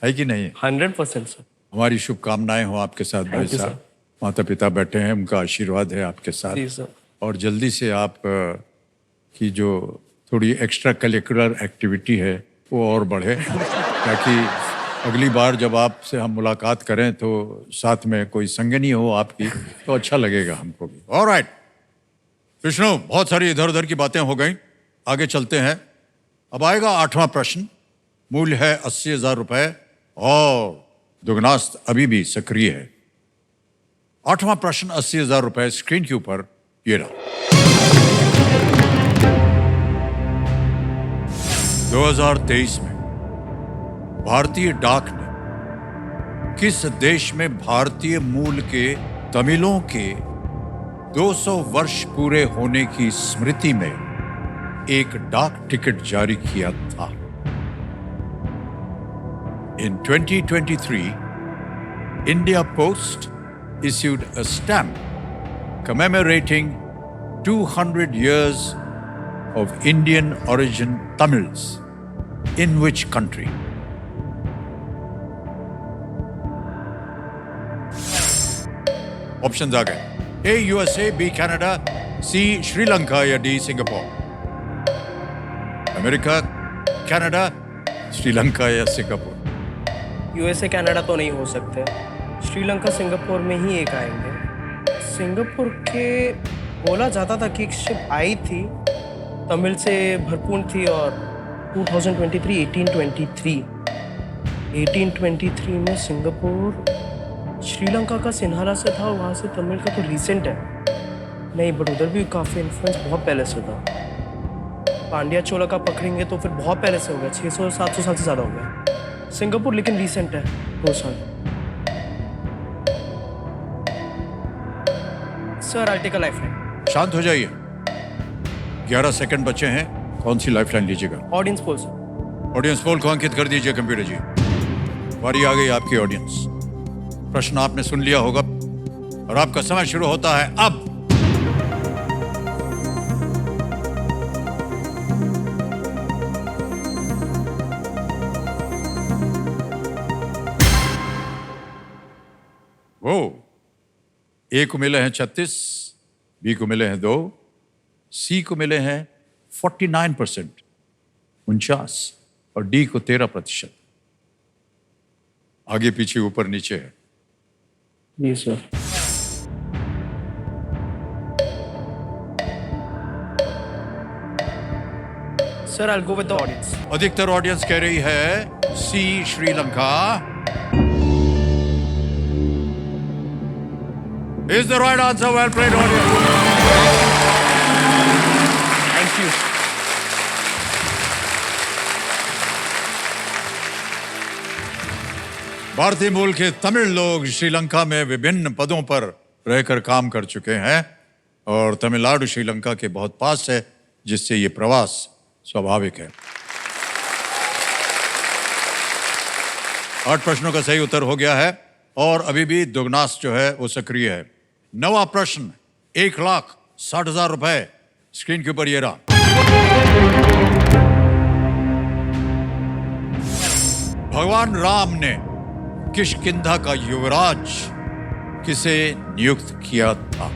है कि नहीं? 100% सर। हमारी शुभकामनाएं हो आपके साथ भाई साहब। माता पिता बैठे हैं, उनका आशीर्वाद है आपके साथ। जी सर। और जल्दी से आप की जो थोड़ी एक्स्ट्रा करिकुलर एक्टिविटी है वो और बढ़े, ताकि अगली बार जब आपसे हम मुलाकात करें तो साथ में कोई संगनी हो आपकी, तो अच्छा लगेगा हमको भी। ऑलराइट विष्णु, बहुत सारी इधर उधर की बातें हो गई, आगे चलते हैं। अब आएगा 8वां प्रश्न। मूल्य है 80,000 रुपए और दुगनास्त अभी भी सक्रिय है। 8वां प्रश्न 80,000 रुपए स्क्रीन के ऊपर ये रहा। 2023 में भारतीय डाक ने किस देश में भारतीय मूल के तमिलों के 200 वर्ष पूरे होने की स्मृति में एक डाक टिकट जारी किया था? In 2023, India Post issued a stamp commemorating 200 years of Indian origin Tamils. In which country? Options आ गए। A. USA, B. Canada, C. Sri Lanka या D. Singapore. America, Canada, Sri Lanka या सिंगापुर? यूएसए कनाडा तो नहीं हो सकते, श्रीलंका सिंगापुर में ही एक आएंगे। सिंगापुर के बोला जाता था कि एक शिप आई थी, तमिल से भरपूर थी, और 1823 में सिंगापुर श्रीलंका का सिन्हाला से था, वहाँ से तमिल का तो रिसेंट है नहीं, बट उधर भी काफ़ी इन्फ्लुएंस बहुत पहले से था। पांड्या चोला का पकड़ेंगे तो फिर बहुत पहले से हो गया, 600-700 साल से ज़्यादा हो गया। सिंगापुर लेकिन रिसेंट है, 2 साल। Sir I take a lifeline. शांत हो जाइए, 11 सेकंड बचे हैं। कौन सी लाइफलाइन लीजिएगा? Audience poll sir. Audience poll को अंकित कर दीजिए कंप्यूटर जी। बारी आ गई आपकी ऑडियंस। प्रश्न आपने सुन लिया होगा और आपका समय शुरू होता है अब। वो ए को मिले हैं 36, बी को मिले हैं 2, सी को मिले हैं 49%, 49, और डी को 13%। आगे पीछे ऊपर नीचे है। जी sir. Sir I will go with the audience. अधिकतर ऑडियंस कह रही है C Sri Lanka. Is the right answer. Well played, audience. Thank you. भारतीय मूल के तमिल लोग श्रीलंका में विभिन्न पदों पर रहकर काम कर चुके हैं और तमिलनाडु श्रीलंका के बहुत पास है, जिससे ये प्रवास स्वाभाविक है। 8 प्रश्नों का सही उत्तर हो गया है और अभी भी दुगनास जो है वो सक्रिय है। 9वां प्रश्न 1,60,000 रुपए स्क्रीन के ऊपर ये रहा। भगवान राम ने किष्किंधा का युवराज किसे नियुक्त किया था?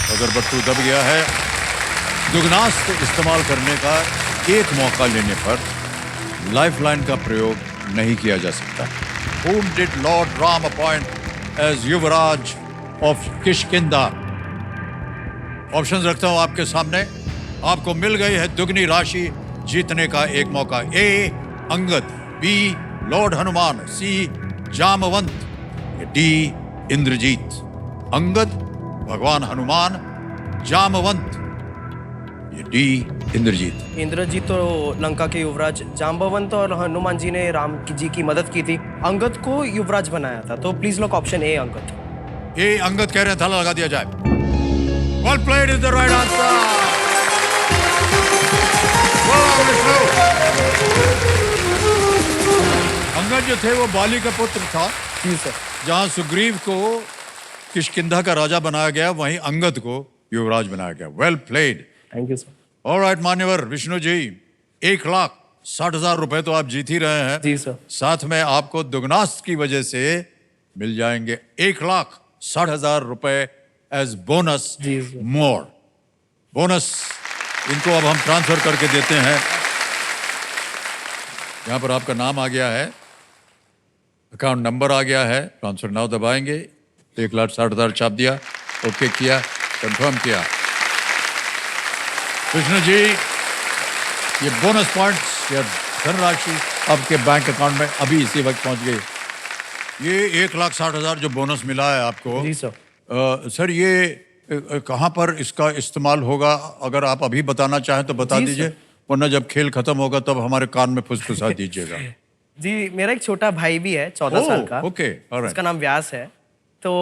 अगर बट्टू दब गया है, दुगनास्त इस्तेमाल करने का एक मौका लेने पर लाइफलाइन का प्रयोग नहीं किया जा सकता। Whom did Lord Ram appoint as Yuvraj of Kishkindha? Options रखता हूं आपके सामने। आपको मिल गई है दुगनी राशि जीतने का एक मौका। ए अंगद, बी लॉर्ड हनुमान, सी जामवंत, डी इंद्रजीत। अंगद, भगवान हनुमान, जामवंत जाएंगे? डी इंद्रजीत। इंद्रजीत तो लंका के युवराज, जाम्बवंत और हनुमान जी ने राम जी की मदद की थी। अंगद को युवराज बनाया था, तो please lock option A Angad. ये अंगद कह रहे हैं, थाला लगा दिया जाए। Well played is the right answer. Angad जो थे वो बाली का पुत्र था। जी सर। जहां सुग्रीव को किष्किंधा का राजा बनाया गया, वहीं अंगद को युवराज बनाया गया। Well played. Thank you sir. Alright मान्यवर विष्णु जी, 1,60,000 रुपए तो आप जीत ही रहे हैं। जी सर। साथ में आपको दुगनास की वजह से मिल जाएंगे 1,60,000 रुपए एज बोनस। जी सर। मोर बोनस इनको अब हम ट्रांसफर करके देते हैं। यहां पर आपका नाम आ गया है, अकाउंट नंबर आ गया है, ट्रांसफर नाउ दबाएंगे। 1,60,000 छाप दिया, ओके किया, कंफर्म किया। कृष्ण जी, ये बोनस पॉइंट्स या धनराशि आपके बैंक अकाउंट में अभी इसी वक्त पहुंच गई। ये 1,60,000 जो बोनस मिला है आपको, जी सर। सर ये कहाँ पर इसका इस्तेमाल होगा? अगर आप अभी बताना चाहें तो बता जी दीजिए, सर। वरना जब खेल खत्म होगा तब हमारे कान में फुसफुसा दीजिएगा। जी, मेरा एक छोटा भाई भी है, 14 साल का। Okay, alright. उसका नाम व्यास है। तो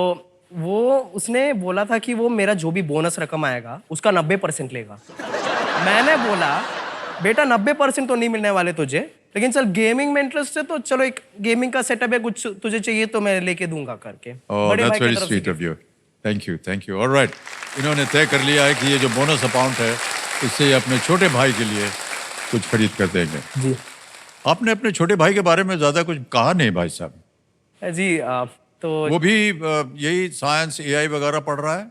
वो उसने बोला था कि वो मेरा जो भी बोनस रकम आएगा उसका 90% लेगा। मैंने बोला बेटा 90% तो नहीं मिलने वाले तुझे, लेकिन चल गेमिंग में इंटरेस्ट है तो चलो एक गेमिंग का सेटअप है, कुछ तुझे चाहिए तो मैं लेके दूंगा करके। बड़े भाई दैट्स की वेरी तरफ से sweet of you. Thank you. Alright, इन्होंने तय कर लिया है कि ये जो बोनस अमाउंट है इससे ये अपने छोटे भाई के लिए कुछ खरीद कर देंगे। जी। आपने अपने छोटे भाई के बारे में ज्यादा कुछ कहा नहीं भाई साहब। जी तो वो भी यही साइंस एआई वगैरह पढ़ रहा है?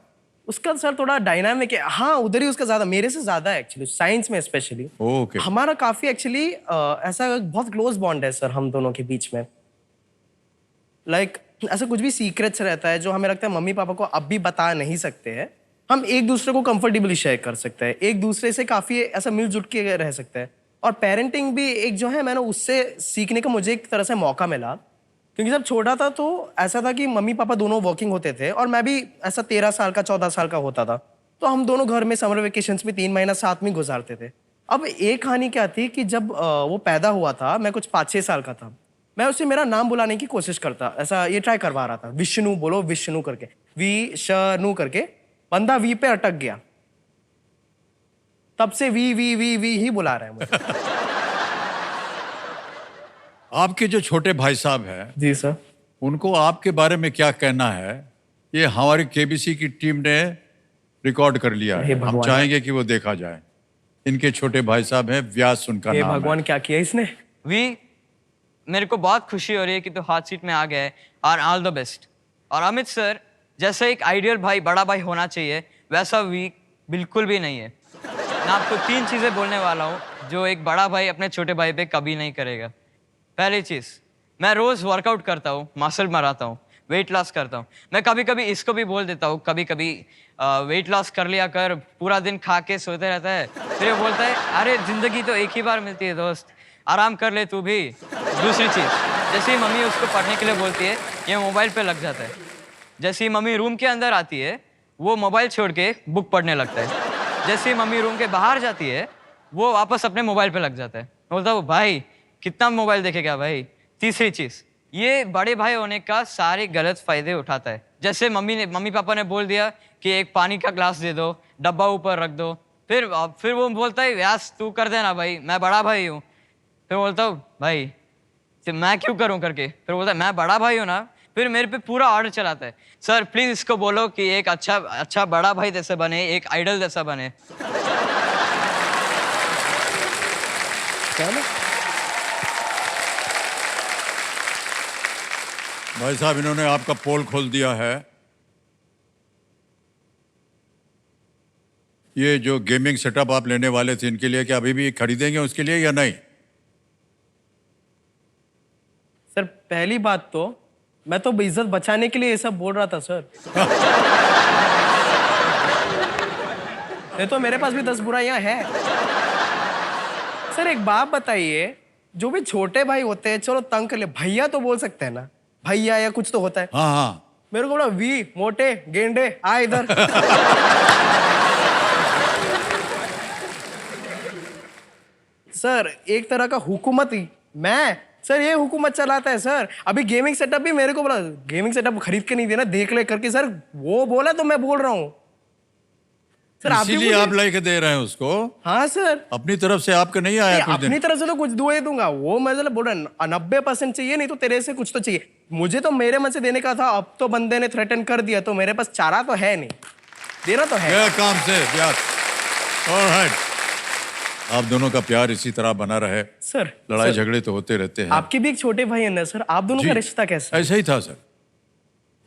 उसका सर थोड़ा डायनामिक है। हाँ, उधर ही उसका ज्यादा, मेरे से ज्यादा है एक्चुअली, साइंस में स्पेशली। ओके। हमारा काफी एक्चुअली ऐसा बहुत क्लोज बॉन्ड है सर हम दोनों के बीच में। लाइक ऐसा कुछ भी सीक्रेट्स रहता है जो हमें लगता है मम्मी पापा को अब भी बता नहीं सकते हैं, हम एक दूसरे को कंफर्टेबली शेयर कर सकते हैं, एक दूसरे से काफी ऐसा मिलजुल के रह सकते हैं। और पेरेंटिंग भी एक जो है, मैंने उससे सीखने का मुझे एक तरह से मौका मिला, क्योंकि जब छोटा था तो ऐसा था कि मम्मी पापा दोनों वर्किंग होते थे और मैं भी ऐसा 13 साल का 14 साल का होता था, तो हम दोनों घर में समर वेकेशंस में 3 महीना साथ में गुजारते थे। अब एक कहानी क्या थी कि जब वो पैदा हुआ था, मैं कुछ 5-6 साल का था, मैं उससे मेरा नाम बुलाने की कोशिश करता, ऐसा ये ट्राई करवा रहा था, विष्णु बोलो, विष्णु करके, विष्णु करके, बंदा वी पे अटक गया। तब से वी ही बुला रहा है मुझे। आपके जो छोटे भाई साहब हैं, जी सर। उनको आपके बारे में क्या कहना है? ये हमारी केबीसी की टीम ने रिकॉर्ड कर लिया हे है, हम भगवान। चाहेंगे कि वो देखा जाए। इनके छोटे भाई साहब हैं, व्यास उनका हे नाम है। भगवान, क्या किया इसने? वी, मेरे को बहुत खुशी हो रही है कि तू हॉट सीट में आ गया है, और ऑल द बेस्ट। और अमित सर, जैसे एक आइडियल भाई, बड़ा भाई होना चाहिए, वैसा वी बिल्कुल भी नहीं है। मैं आपको 3 चीज़ें बोलने वाला हूँ जो एक बड़ा भाई अपने छोटे भाई पे कभी नहीं करेगा। पहली चीज़, मैं रोज़ वर्कआउट करता हूँ, मसल मारता हूँ, वेट लॉस करता हूँ। मैं कभी कभी इसको भी बोल देता हूँ, कभी कभी वेट लॉस कर लिया कर, पूरा दिन खा के सोते रहता है, फिर वो बोलता है अरे ज़िंदगी तो एक ही बार मिलती है दोस्त, आराम कर ले तू भी। दूसरी चीज़, जैसे ही मम्मी उसको पढ़ने के लिए बोलती है, ये मोबाइल पे लग जाता है। जैसे ही मम्मी रूम के अंदर आती है, वो मोबाइल छोड़ के बुक पढ़ने लगता है। जैसे ही मम्मी रूम के बाहर जाती है, वो वापस अपने मोबाइल पे लग जाता है। बोलता है भाई कितना मोबाइल देखेगा भाई। तीसरी चीज़, ये बड़े भाई होने का सारे गलत फायदे उठाता है। जैसे मम्मी पापा ने बोल दिया कि एक पानी का ग्लास दे दो, डब्बा ऊपर रख दो, फिर वो बोलता है व्यास तू कर देना भाई, मैं बड़ा भाई हूँ। फिर बोलता हूँ भाई मैं क्यों करूँ करके, फिर बोलता है मैं बड़ा भाई हूँ ना, फिर मेरे पे पूरा ऑर्डर चलाता है। सर प्लीज इसको बोलो कि एक अच्छा बड़ा भाई जैसे बने, एक आइडल जैसा बने। भाई साहब, इन्होंने आपका पोल खोल दिया है। ये जो गेमिंग सेटअप आप लेने वाले थे, इनके लिए क्या अभी भी खरीदेंगे उसके लिए या नहीं? सर पहली बात तो मैं तो इज्जत बचाने के लिए ये सब बोल रहा था सर। नहीं तो मेरे पास भी 10 बुराइयां हैं। सर एक बात बताइए, जो भी छोटे भाई होते हैं, चलो तंग कर ले, भैया तो बोल सकते हैं ना, भैया या कुछ तो होता है। हाँ हाँ, मेरे को बोला वी मोटे गेंडे आ इधर। सर एक तरह का हुकूमत ही मैं सर ये हुकूमत चलाता है सर। अभी गेमिंग सेटअप भी मेरे को बोला, गेमिंग सेटअप खरीद के नहीं देना, देख ले करके सर, वो बोला तो मैं बोल रहा हूँ सर। आप भी इसीलिए मुझे- आप लेके दे रहे हैं उसको। हाँ सर, अपनी तरफ से आपको नहीं आया कुछ अपनी दिन। तरफ से तो कुछ दुए दूंगा, वो मैं बोल रहा 90% चाहिए, नहीं तो तेरे से कुछ तो चाहिए। मुझे तो मेरे मन से देने का था, अब तो बंदे ने थ्रेटन कर दिया, तो मेरे पास चारा तो है नहीं, देना तो है। गया काम से प्यार। ऑलराइट, आप दोनों का प्यार इसी तरह बना रहे। सर लड़ाई सर, झगड़े तो होते रहते हैं। आपके भी एक छोटे भाई हैं ना सर, आप दोनों जी, का रिश्ता कैसा? ऐसा ही था सर,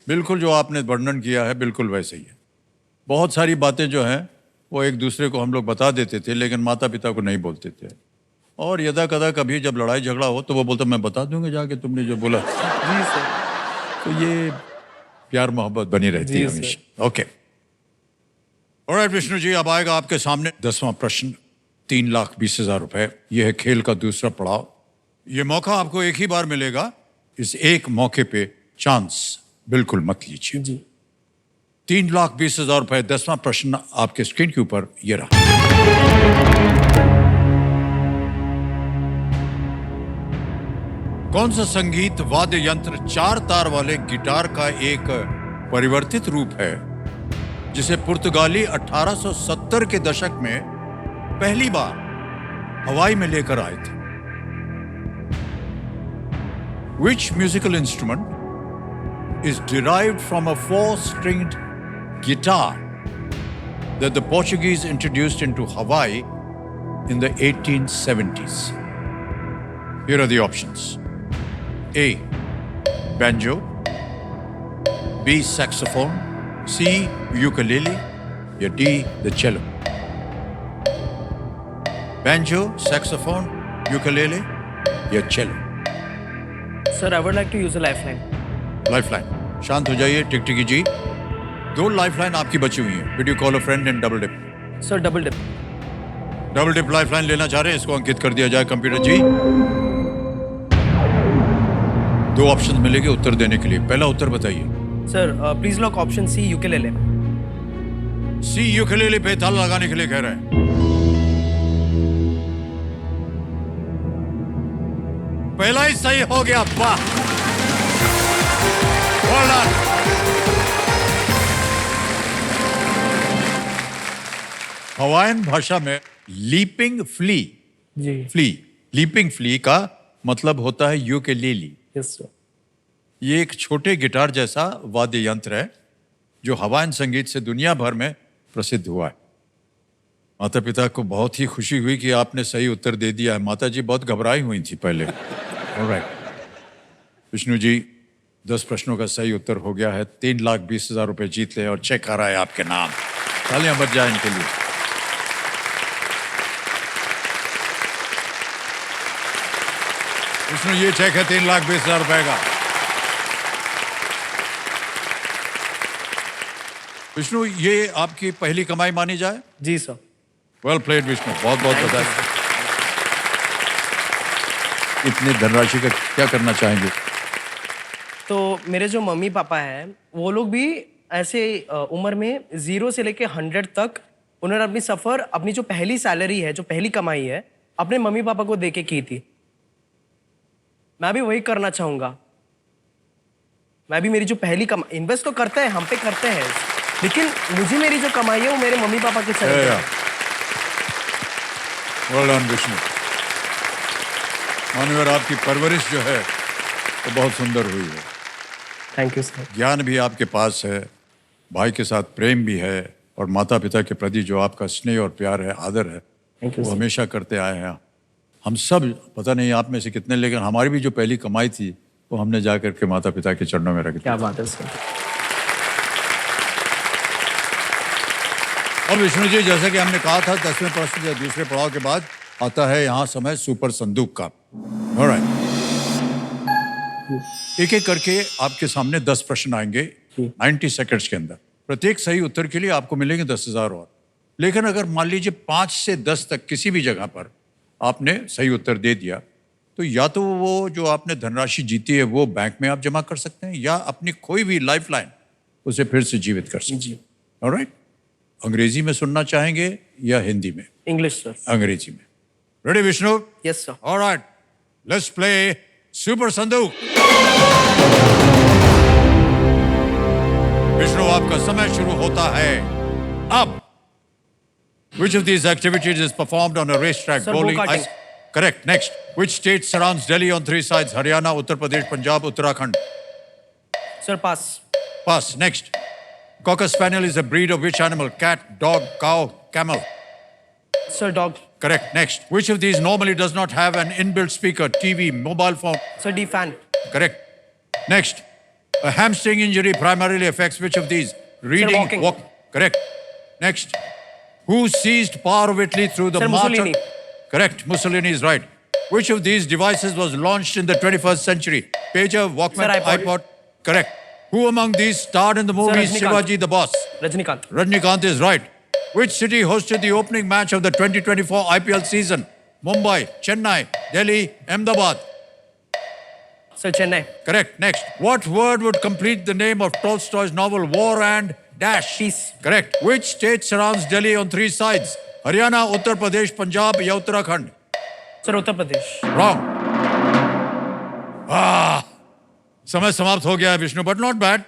बिल्कुल जो आपने वर्णन किया है बिल्कुल वैसे ही है। बहुत सारी बातें जो हैं वो एक दूसरे को हम लोग बता देते थे, लेकिन माता पिता को नहीं बोलते थे। और यदा कदा कभी जब लड़ाई झगड़ा हो तो वो बोलता मैं बता दूंगा जाके तुमने जो बोला। जी सर। तो ये प्यार मोहब्बत बनी रहती जी है सर। हमेशा। ओके, ऑलराइट विष्णु जी, अब आएगा आपके सामने 10वां प्रश्न, 3,20,000 रुपए। यह है खेल का दूसरा पड़ाव। ये मौका आपको एक ही बार मिलेगा, इस एक मौके पे चांस बिल्कुल मत लीजिए। जी 3,20,000 रुपए। 10वां प्रश्न आपके स्क्रीन के ऊपर ये रहा। कौन सा संगीत वाद्य यंत्र 4 तार वाले गिटार का एक परिवर्तित रूप है जिसे पुर्तगाली 1870 के दशक में पहली बार हवाई में लेकर आए थे? Which musical instrument is derived from a 4-stringed guitar that the Portuguese introduced into Hawaii in the 1870s? Here are the options. A. Banjo. B. Saxophone. C. Ukulele. या D. The cello. Banjo, saxophone, ukulele या cello. Sir, I would like to use a lifeline. Lifeline. शांत हो जाइए टिकटिकी जी, 2 lifeline आपकी बची हुई है। Video call a friend and double dip. Sir double dip. Double dip lifeline लेना चाह रहे हैं, इसको अंकित कर दिया जाए कंप्यूटर जी। 2 ऑप्शन मिलेंगे उत्तर देने के लिए। पहला उत्तर बताइए। Sir please lock option C ukulele. C ukulele पे ताला लगाने के लिए कह रहे हैं। पहला ही सही हो गया, वाह। Well done. हवाईन भाषा में लीपिंग फ्ली, लीपिंग फ्ली का मतलब होता है यूकेलेली। Yes sir. ये एक छोटे गिटार जैसा वाद्य यंत्र है जो हवाईन संगीत से दुनिया भर में प्रसिद्ध हुआ है। माता पिता को बहुत ही खुशी हुई कि आपने सही उत्तर दे दिया है। माता जी बहुत घबराई हुई थी पहले। ऑलराइट विष्णु जी, 10 प्रश्नों का सही उत्तर हो गया है। 3,20,000 रुपए जीत ले और चेक आ रहा है आपके नाम। तालियां बज जाए इनके लिए। विष्णु, ये चेक है 3,20,000 रुपए का। विष्णु, ये आपकी पहली कमाई मानी जाए? जी सर। वेल प्लेड विष्णु, बहुत बहुत बधाई। इतने धनराशि का क्या करना चाहेंगे? तो मेरे जो मम्मी पापा हैं वो लोग भी ऐसे उम्र में 0 से लेके 100 तक उन्होंने अपनी सफ़र, अपनी जो पहली सैलरी है, जो पहली कमाई है, अपने मम्मी पापा को दे के की थी। मैं भी वही करना चाहूँगा। मैं भी मेरी जो पहली कमाई, इन्वेस्ट तो करते हैं, हम पे करते हैं, लेकिन मुझे मेरी जो कमाई है वो मेरे मम्मी पापा के चले गए। Well done Vishnu. मानवर, आपकी परवरिश जो है वो बहुत सुंदर हुई है। Thank you sir. ज्ञान भी आपके पास है, भाई के साथ प्रेम भी है, और माता पिता के प्रति जो आपका स्नेह और प्यार है, आदर है, Thank you, वो sir. हमेशा करते आए हैं। हम सब, पता नहीं आप में से कितने, लेकिन हमारी भी जो पहली कमाई थी वो हमने जा करके माता पिता के चरणों में रख दी। क्या बात है सर। और विष्णु जी, जैसा कि हमने कहा था, 10वें प्रश्न या दूसरे पड़ाव के बाद आता है यहाँ समय सुपर संदूक का। ऑलराइट, एक एक करके आपके सामने 10 प्रश्न आएंगे 90 सेकंड्स के अंदर। प्रत्येक सही उत्तर के लिए आपको मिलेंगे 10,000 और। लेकिन अगर मान लीजिए 5 से 10 तक किसी भी जगह पर आपने सही उत्तर दे दिया, तो या तो वो जो आपने धनराशि जीती है वो बैंक में आप जमा कर सकते हैं, या अपनी कोई भी लाइफलाइन उसे फिर से जीवित कर सकते हैं। ऑलराइट, अंग्रेजी में सुनना चाहेंगे या हिंदी में? English sir. अंग्रेजी में। Ready, Vishnu? Yes sir. All right. Let's play Super Sanduk. Vishnu आपका समय शुरू होता है अब. Which of these activities is performed on a racetrack? Sir, Bowling, go-karting. ice. Correct. Next. Which state surrounds Delhi on three sides? Haryana, Uttar Pradesh, Punjab, Uttarakhand. Sir pass. Pass. Next. Cocker Spaniel is a breed of which animal? Cat, dog, cow, camel. Sir dog. Correct. Next. Which of these normally does not have an inbuilt speaker? TV, mobile phone. Sir D fan. Correct. Next. A hamstring injury primarily affects which of these? Reading, walking. walk. Correct. Next. Who seized power of Italy through the Sir, march? Mussolini. Correct. Mussolini is right. Which of these devices was launched in the 21st century? Pager, Walkman, Sir, iPod. Correct. Who among these starred in the movie Rajinikanth. Shivaji the Boss? Rajinikanth. Rajnikanth is right. Which city hosted the opening match of the 2024 IPL season? Mumbai, Chennai, Delhi, Ahmedabad. Sir Chennai. Correct. Next. What word would complete the name of Tolstoy's novel War and Dash? Peace. Correct. Which state surrounds Delhi on three sides? Haryana, Uttar Pradesh, Punjab या Uttarakhand? Sir Uttar Pradesh. Wrong. समय समाप्त हो गया है Vishnu, but not bad.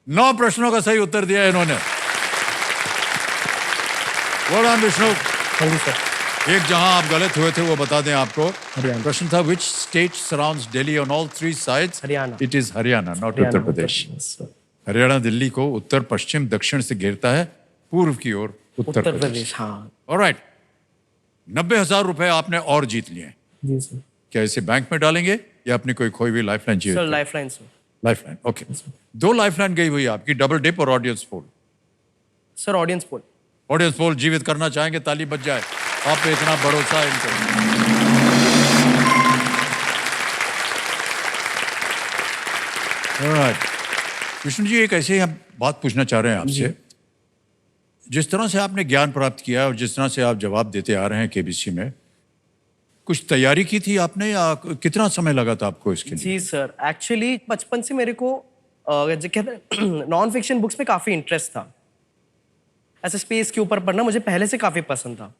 9 प्रश्नों का सही उत्तर दिया है इन्होंने. Well done, Vishnu. Thank you sir. एक जहां आप गलत हुए थे वो बता दें आपको. हरियाणा. प्रश्न था which state surrounds Delhi on all three sides? Haryana. It is Haryana, not Uttar Pradesh. Haryana Delhi को उत्तर पश्चिम दक्षिण से घेरता है, पूर्व की ओर उत्तर उत्तर प्रदेश. प्रदेश. हाँ. ऑलराइट. 90,000 रुपए आपने और जीत लिए. जी सर. क्या इसे बैंक में डालेंगे या अपनी कोई खोई हुई लाइफलाइन चाहिए? Sir lifeline sir. Lifeline. Okay. 2 lifeline गई हुई है आपकी, डबल डिप और audience poll. Sir audience poll. Audience पोल जीवित करना चाहेंगे, ताली बज जाए. आप पे इतना भरोसा है इनको. Alright. विष्णु जी, एक ऐसे ही हम बात पूछना चाह रहे हैं आपसे. जिस तरह से आपने ज्ञान प्राप्त किया और जिस तरह से आप जवाब देते आ रहे हैं केबीसी में, कुछ तैयारी की थी आपने या कितना समय लगा था आपको इसके लिए? जी सर, एक्चुअली बचपन से मेरे को जो कहते हैं नॉन फिक्शन बुक्स में काफ़ी इंटरेस्ट था. ऐसे स्पेस के ऊपर पढ़ना मुझे पहले से काफ़ी पसंद था.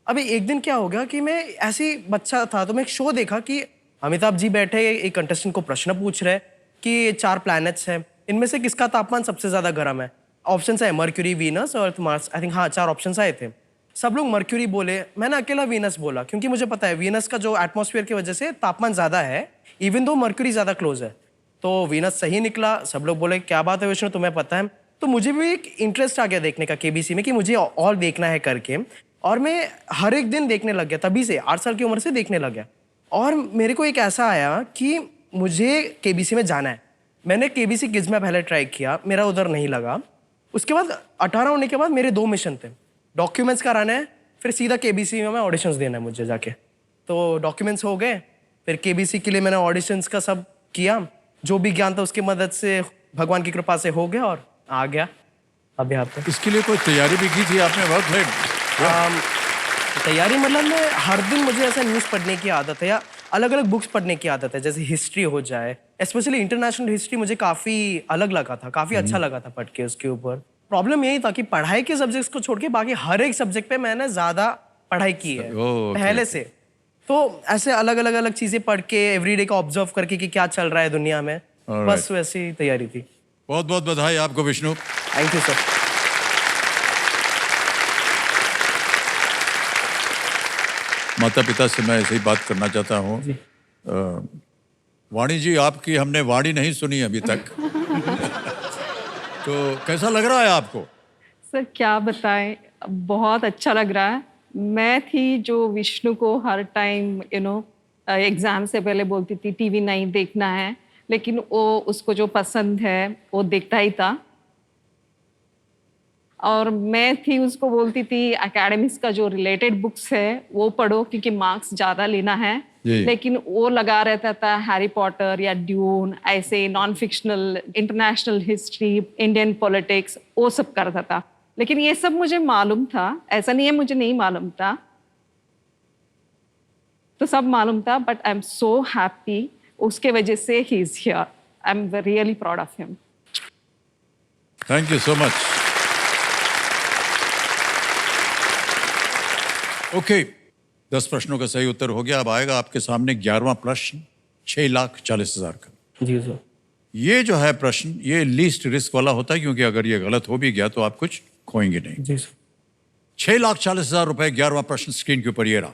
अभी एक दिन क्या हो गया कि मैं ऐसे ही बच्चा था तो मैं एक शो देखा कि अमिताभ जी बैठे एक कंटेस्टेंट को प्रश्न पूछ रहे कि 4 प्लैनेट्स हैं, इनमें से किसका तापमान सबसे ज़्यादा गर्म है. ऑप्शन है mercury, Venus, earth, Mars. I think हाँ 4 ऑप्शन आए थे. सब लोग मर्क्यूरी बोले, मैंने अकेला वीनस बोला क्योंकि मुझे पता है वीनस का जो एटमॉस्फेयर की वजह से तापमान ज़्यादा है, इवन दो मर्क्यूरी ज़्यादा क्लोज है. तो वीनस सही निकला. सब लोग बोले क्या बात है विष्णु, तुम्हें पता है. तो मुझे भी एक इंटरेस्ट आ गया देखने का केबीसी में कि मुझे और देखना है करके, और मैं हर एक दिन देखने लग गया. तभी से 8 साल की उम्र से देखने लग गया. और मेरे को एक ऐसा आया कि मुझे केबीसी में जाना है. मैंने केबीसी किड्स में पहले ट्राई किया, मेरा उधर नहीं लगा. उसके बाद 18 होने के बाद मेरे 2 मिशन थे. डॉक्यूमेंट्स कराना है, फिर सीधा केबीसी में ऑडिशंस देना है मुझे जाके. तो डॉक्यूमेंट्स हो गए, फिर केबीसी के लिए मैंने ऑडिशंस का सब किया. जो भी ज्ञान था उसकी मदद से, भगवान की कृपा से हो गया और आ गया अब यहाँ पे. इसके लिए कोई तैयारी भी की थी आपने? वर्क लेट तैयारी मतलब मैं हर दिन, मुझे ऐसा न्यूज़ पढ़ने की आदत है या अलग अलग बुक्स पढ़ने की आदत है. जैसे हिस्ट्री हो जाए, स्पेशली इंटरनेशनल हिस्ट्री मुझे काफ़ी अलग लगा था, काफ़ी अच्छा लगा था पढ़ के उसके ऊपर. प्रॉब्लम यही था कि पढ़ाई के सब्जेक्ट्स को छोड़ के बाकी हर एक सब्जेक्ट पे मैंने ज़्यादा पढ़ाई की है पहले से. तो ऐसे अलग अलग अलग चीज़ें पढ़ के एवरीडे का ऑब्जर्व करके कि क्या चल रहा है दुनिया में, बस वैसी तैयारी थी. बहुत बहुत बधाई आपको विष्णु. Thank you sir. माता पिता से मैं ऐसे ही बात करना चाहता हूँ. वाणी जी, आपकी हमने वाणी नहीं सुनी अभी तक. तो कैसा लग रहा है आपको? सर क्या बताएं, बहुत अच्छा लग रहा है. मैं थी जो विष्णु को हर टाइम एग्जाम से पहले बोलती थी टीवी नहीं देखना है, लेकिन वो उसको जो पसंद है वो देखता ही था. और मैं थी उसको बोलती थी एकेडमिक्स का जो रिलेटेड बुक्स है वो पढ़ो क्योंकि मार्क्स ज़्यादा लेना है. लेकिन वो लगा रहता था हैरी पॉटर या ड्यून, ऐसे non fictional, international history, Indian politics, वो सब करता था. लेकिन ये सब मुझे मालूम था, ऐसा नहीं है मुझे नहीं मालूम था, तो सब मालूम था. But I am so happy, उसके वजह से he is here. I am really proud of him. Thank you so much. Okay, 10 प्रश्नों का सही उत्तर हो गया। अब आएगा आपके सामने 11वां प्रश्न 6,40,000 का। जी सर। ये जो है प्रश्न, ये लीस्ट रिस्क वाला होता है, क्योंकि अगर ये गलत हो भी गया तो आप कुछ खोएंगे नहीं। जी सर। 6,40,000 रुपए। 11वां प्रश्न स्क्रीन के ऊपर ये रहा।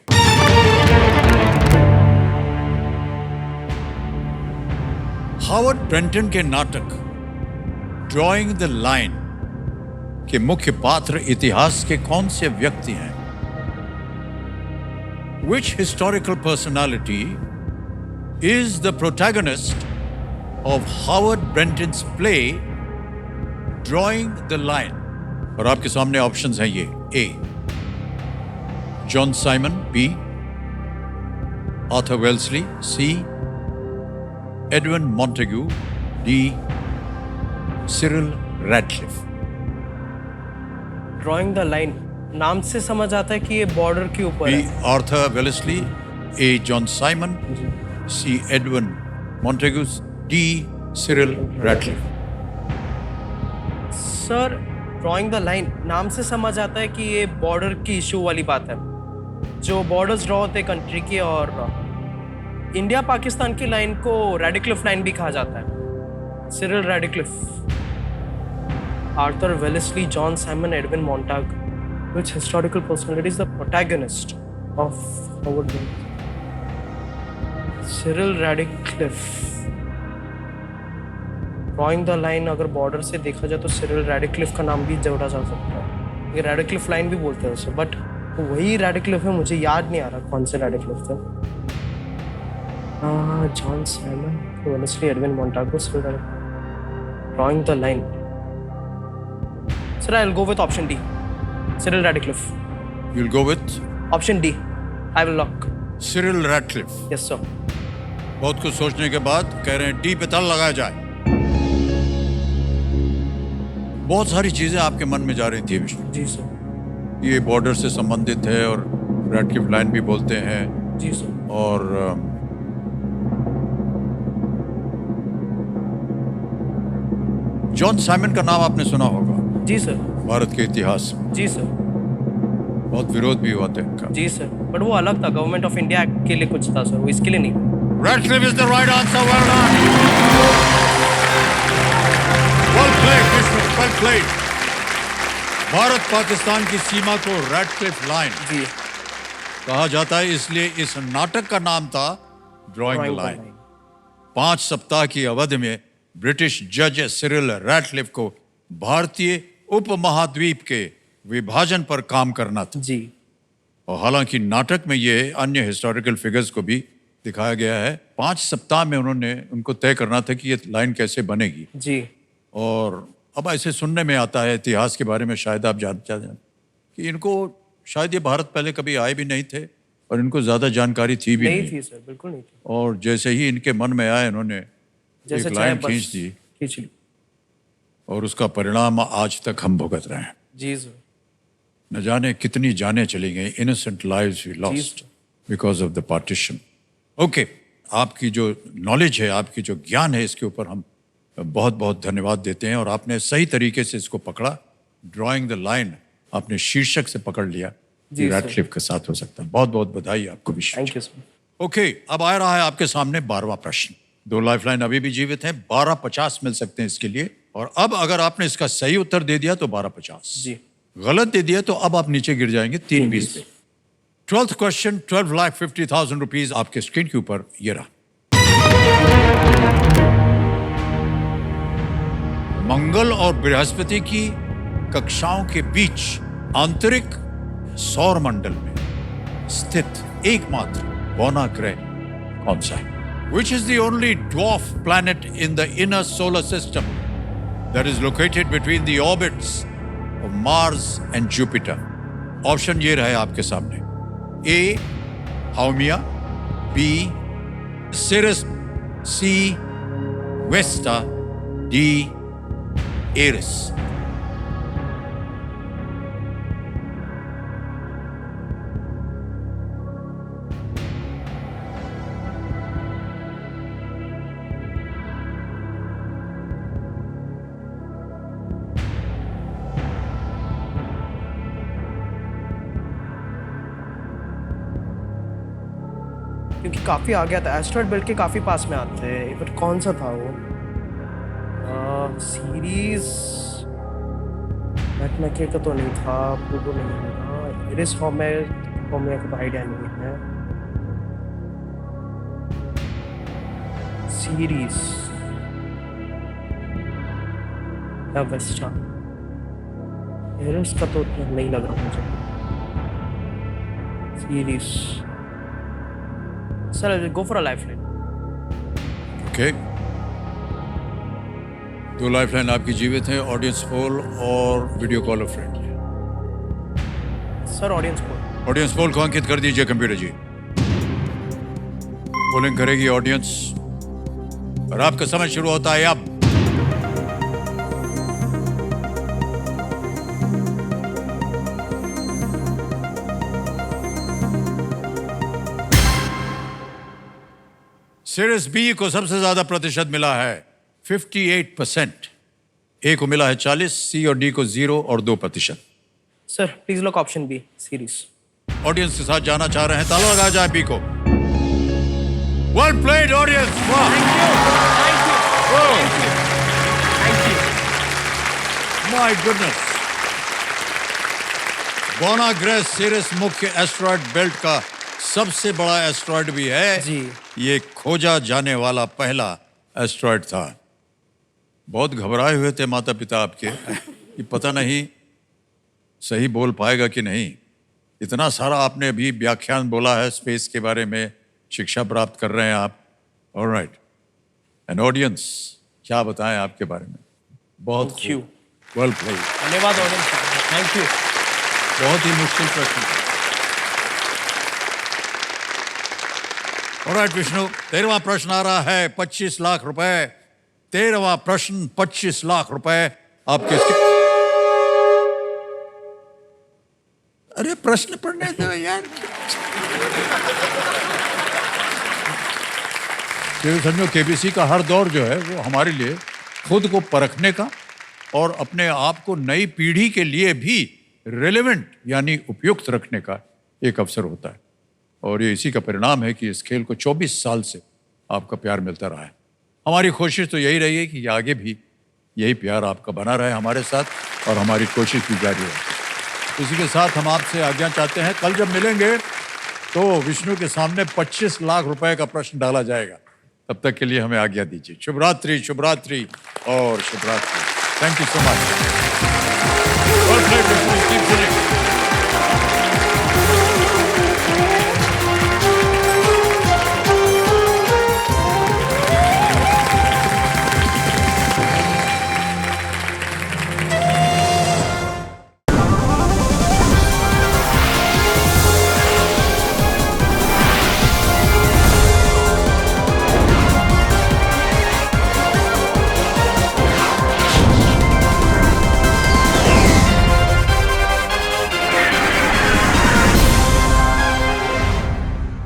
हावर्ड ब्रेंटन के नाटक ड्रॉइंग द लाइन के मुख्य पात्र इतिहास के कौन से व्यक्ति हैं? Which historical personality is the protagonist of Howard Brenton's play Drawing the Line? और आपके सामने ऑप्शंस हैं ये: A John Simon, B Arthur Wellesley, C Edwin Montagu, D Cyril Radcliffe. Drawing the line नाम से समझ आता है कि ये बॉर्डर के ऊपर बी है। Arthur Wellesley, A John Simon, C Edwin Montagu, D Cyril Radcliffe. Sir drawing the line नाम से समझ आता है कि ये बॉर्डर की इशू वाली बात है, जो बॉर्डर्स ड्रॉ होते कंट्री के, और इंडिया पाकिस्तान की लाइन को रैडिक्लिफ लाइन भी कहा जाता है। Cyril Radcliffe, Arthur Wellesley, John Simon, Edwin Montagu. Which historical personality is the protagonist of Howard Brenton? Cyril Radcliffe. Drawing the line अगर बॉर्डर से देखा जाए तो सिरिल रैडिक्लिफ का नाम भी जोड़ा जा सकता है। ये रैडिक्लिफ लाइन भी बोलते हैं उसे, बट वही रैडिक्लिफ है, मुझे याद नहीं आ रहा कौन से रैडिक्लिफ थे। John Simon, Wellesley, Edwin Montagu, Cyril Radcliffe. Drawing the line. Sir, I'll go with option D. Cyril Radcliffe. You'll go with Option D. I will lock. Cyril Radcliffe. Yes, sir. बहुत कुछ सोचने के बाद कह रहे हैं D पे ताला लगाया जाए। बहुत सारी चीजें आपके मन में जा रही थी विष्णु। जी सर। ये बॉर्डर से संबंधित है और रैडक्लिफ लाइन भी बोलते हैं, जी सर। और जॉन साइमन का नाम आपने सुना होगा जी सर। भारत के इतिहास में। जी सर। बहुत विरोध भी हुआ था इनका। जी सर, बट वो अलग था, गवर्नमेंट ऑफ इंडिया एक्ट के लिए कुछ था सर, वो इसके लिए नहीं। Radcliffe is the right answer. Well done. Well played, Vishnu. Well played. Bharat Pakistan की सीमा को रैडक्लिफ लाइन जी कहा जाता है, इसलिए इस नाटक का नाम था ड्रॉइंग द लाइन। 5 सप्ताह की अवधि में ब्रिटिश जज सिरिल रैडक्लिफ को भारतीय उपमहाद्वीप के विभाजन पर काम करना था। जी। और हालांकि नाटक में ये अन्य हिस्टोरिकल फिगर्स को भी दिखाया गया है। 5 सप्ताह में उन्होंने उनको तय करना था कि ये लाइन कैसे बनेगी। जी। और अब ऐसे सुनने में आता है इतिहास के बारे में, शायद आप जानते हैं कि इनको शायद ये भारत पहले कभी आए भी नहीं थे और इनको ज्यादा जानकारी थी भी नहीं थी सर, बिल्कुल नहीं थी। और जैसे ही इनके मन में आया, इन्होंने जैसे एक लाइन चाहे खींच बस दी खींच ली। और उसका परिणाम आज तक हम भुगत रहे हैं। जी सर। न जाने कितनी जानें चली गई, innocent lives we lost because of the partition. Okay, आपकी जो नॉलेज है, आपकी जो ज्ञान है, इसके ऊपर हम बहुत बहुत धन्यवाद देते हैं। और आपने सही तरीके से इसको पकड़ा। ड्रॉइंग द लाइन आपने शीर्षक से पकड़ लिया, जी सर। रैडक्लिफ के साथ हो सकता है। बहुत बहुत बधाई आपको भी। Thank you sir. ओके, अब आ रहा है आपके सामने 12वां प्रश्न। 2 लाइफलाइन अभी भी जीवित हैं, 1250 मिल सकते हैं इसके लिए। और अब अगर आपने इसका सही उत्तर दे दिया तो 1250, जी। गलत दे दिया तो अब आप नीचे गिर जाएंगे 320 पे। 12th क्वेश्चन 12,50,000 रुपीज आपके स्क्रीन के ऊपर ये रहा। मंगल और बृहस्पति की कक्षाओं के बीच आंतरिक सौर मंडल में स्थित एकमात्र बौना ग्रह कौन सा है? Which is the only dwarf planet in the inner solar system that is located between the orbits of Mars and Jupiter? Option ये रहे आपके सामने। A. Haumea, B. Sirius, C. Vesta, D. Eris। काफी आ गया था, एस्ट्रॉइड बेल्ट के काफी पास में आते हैं, बट कौन सा था वो? सीरीज मैकमैके का तो नहीं था, प्लूटो नहीं था, इरिस होमिया का तो आइडिया नहीं है। सीरीज या वेस्टा, इरिस का तो उतना नहीं लग रहा मुझे। Series sir, go for a lifeline. Okay, 2 lifeline आपकी जीवित हैं, ऑडियंस पोल और video caller friend. Sir audience poll. Audience poll को अंकित कर दीजिए कंप्यूटर जी। पोलिंग करेगी ऑडियंस और आपका समय शुरू होता है अब। सीरीज बी को सबसे ज्यादा प्रतिशत मिला है 58%, ए को मिला है 40, सी और डी को 0 और 2%। Sir please lock option B, series. Audience के साथ जाना चाह रहे हैं, ताला लगा जाए बी को। Well played audience, my goodness. बोना ग्रेस सीरीज मुख्य एस्ट्रॉयड बेल्ट का सबसे बड़ा एस्ट्रॉयड भी है जी। ये खोजा जाने वाला पहला एस्ट्रॉयड था। बहुत घबराए हुए थे माता पिता आपके कि पता नहीं सही बोल पाएगा कि नहीं। इतना सारा आपने अभी व्याख्यान बोला है स्पेस के बारे में, शिक्षा प्राप्त कर रहे हैं आप। ऑलराइट, एन ऑडियंस क्या बताएं आपके बारे में। बहुत Thank you. Well played. धन्यवाद ऑडियंस, थैंक यू। बहुत ही मुश्किल प्रश्न। ऑलराइट विष्णु, 13वां प्रश्न आ रहा है 25 लाख रुपए। 13वां प्रश्न 25 लाख रुपए आपके। अरे प्रश्न पढ़ने दो यार। समझो केबीसी का हर दौर जो है वो हमारे लिए खुद को परखने का और अपने आप को नई पीढ़ी के लिए भी रिलेवेंट यानी उपयुक्त रखने का एक अवसर होता है। और ये इसी का परिणाम है कि इस खेल को 24 साल से आपका प्यार मिलता रहा है। हमारी कोशिश तो यही रही है कि आगे भी यही प्यार आपका बना रहे हमारे साथ और हमारी कोशिश भी जारी रहे। इसी के साथ हम आपसे आज्ञा चाहते हैं। कल जब मिलेंगे तो विष्णु के सामने 25 लाख रुपए का प्रश्न डाला जाएगा। तब तक के लिए हमें आज्ञा दीजिए। शुभ रात्रि, शुभ रात्रि और शुभ रात्रि। Thank you so much.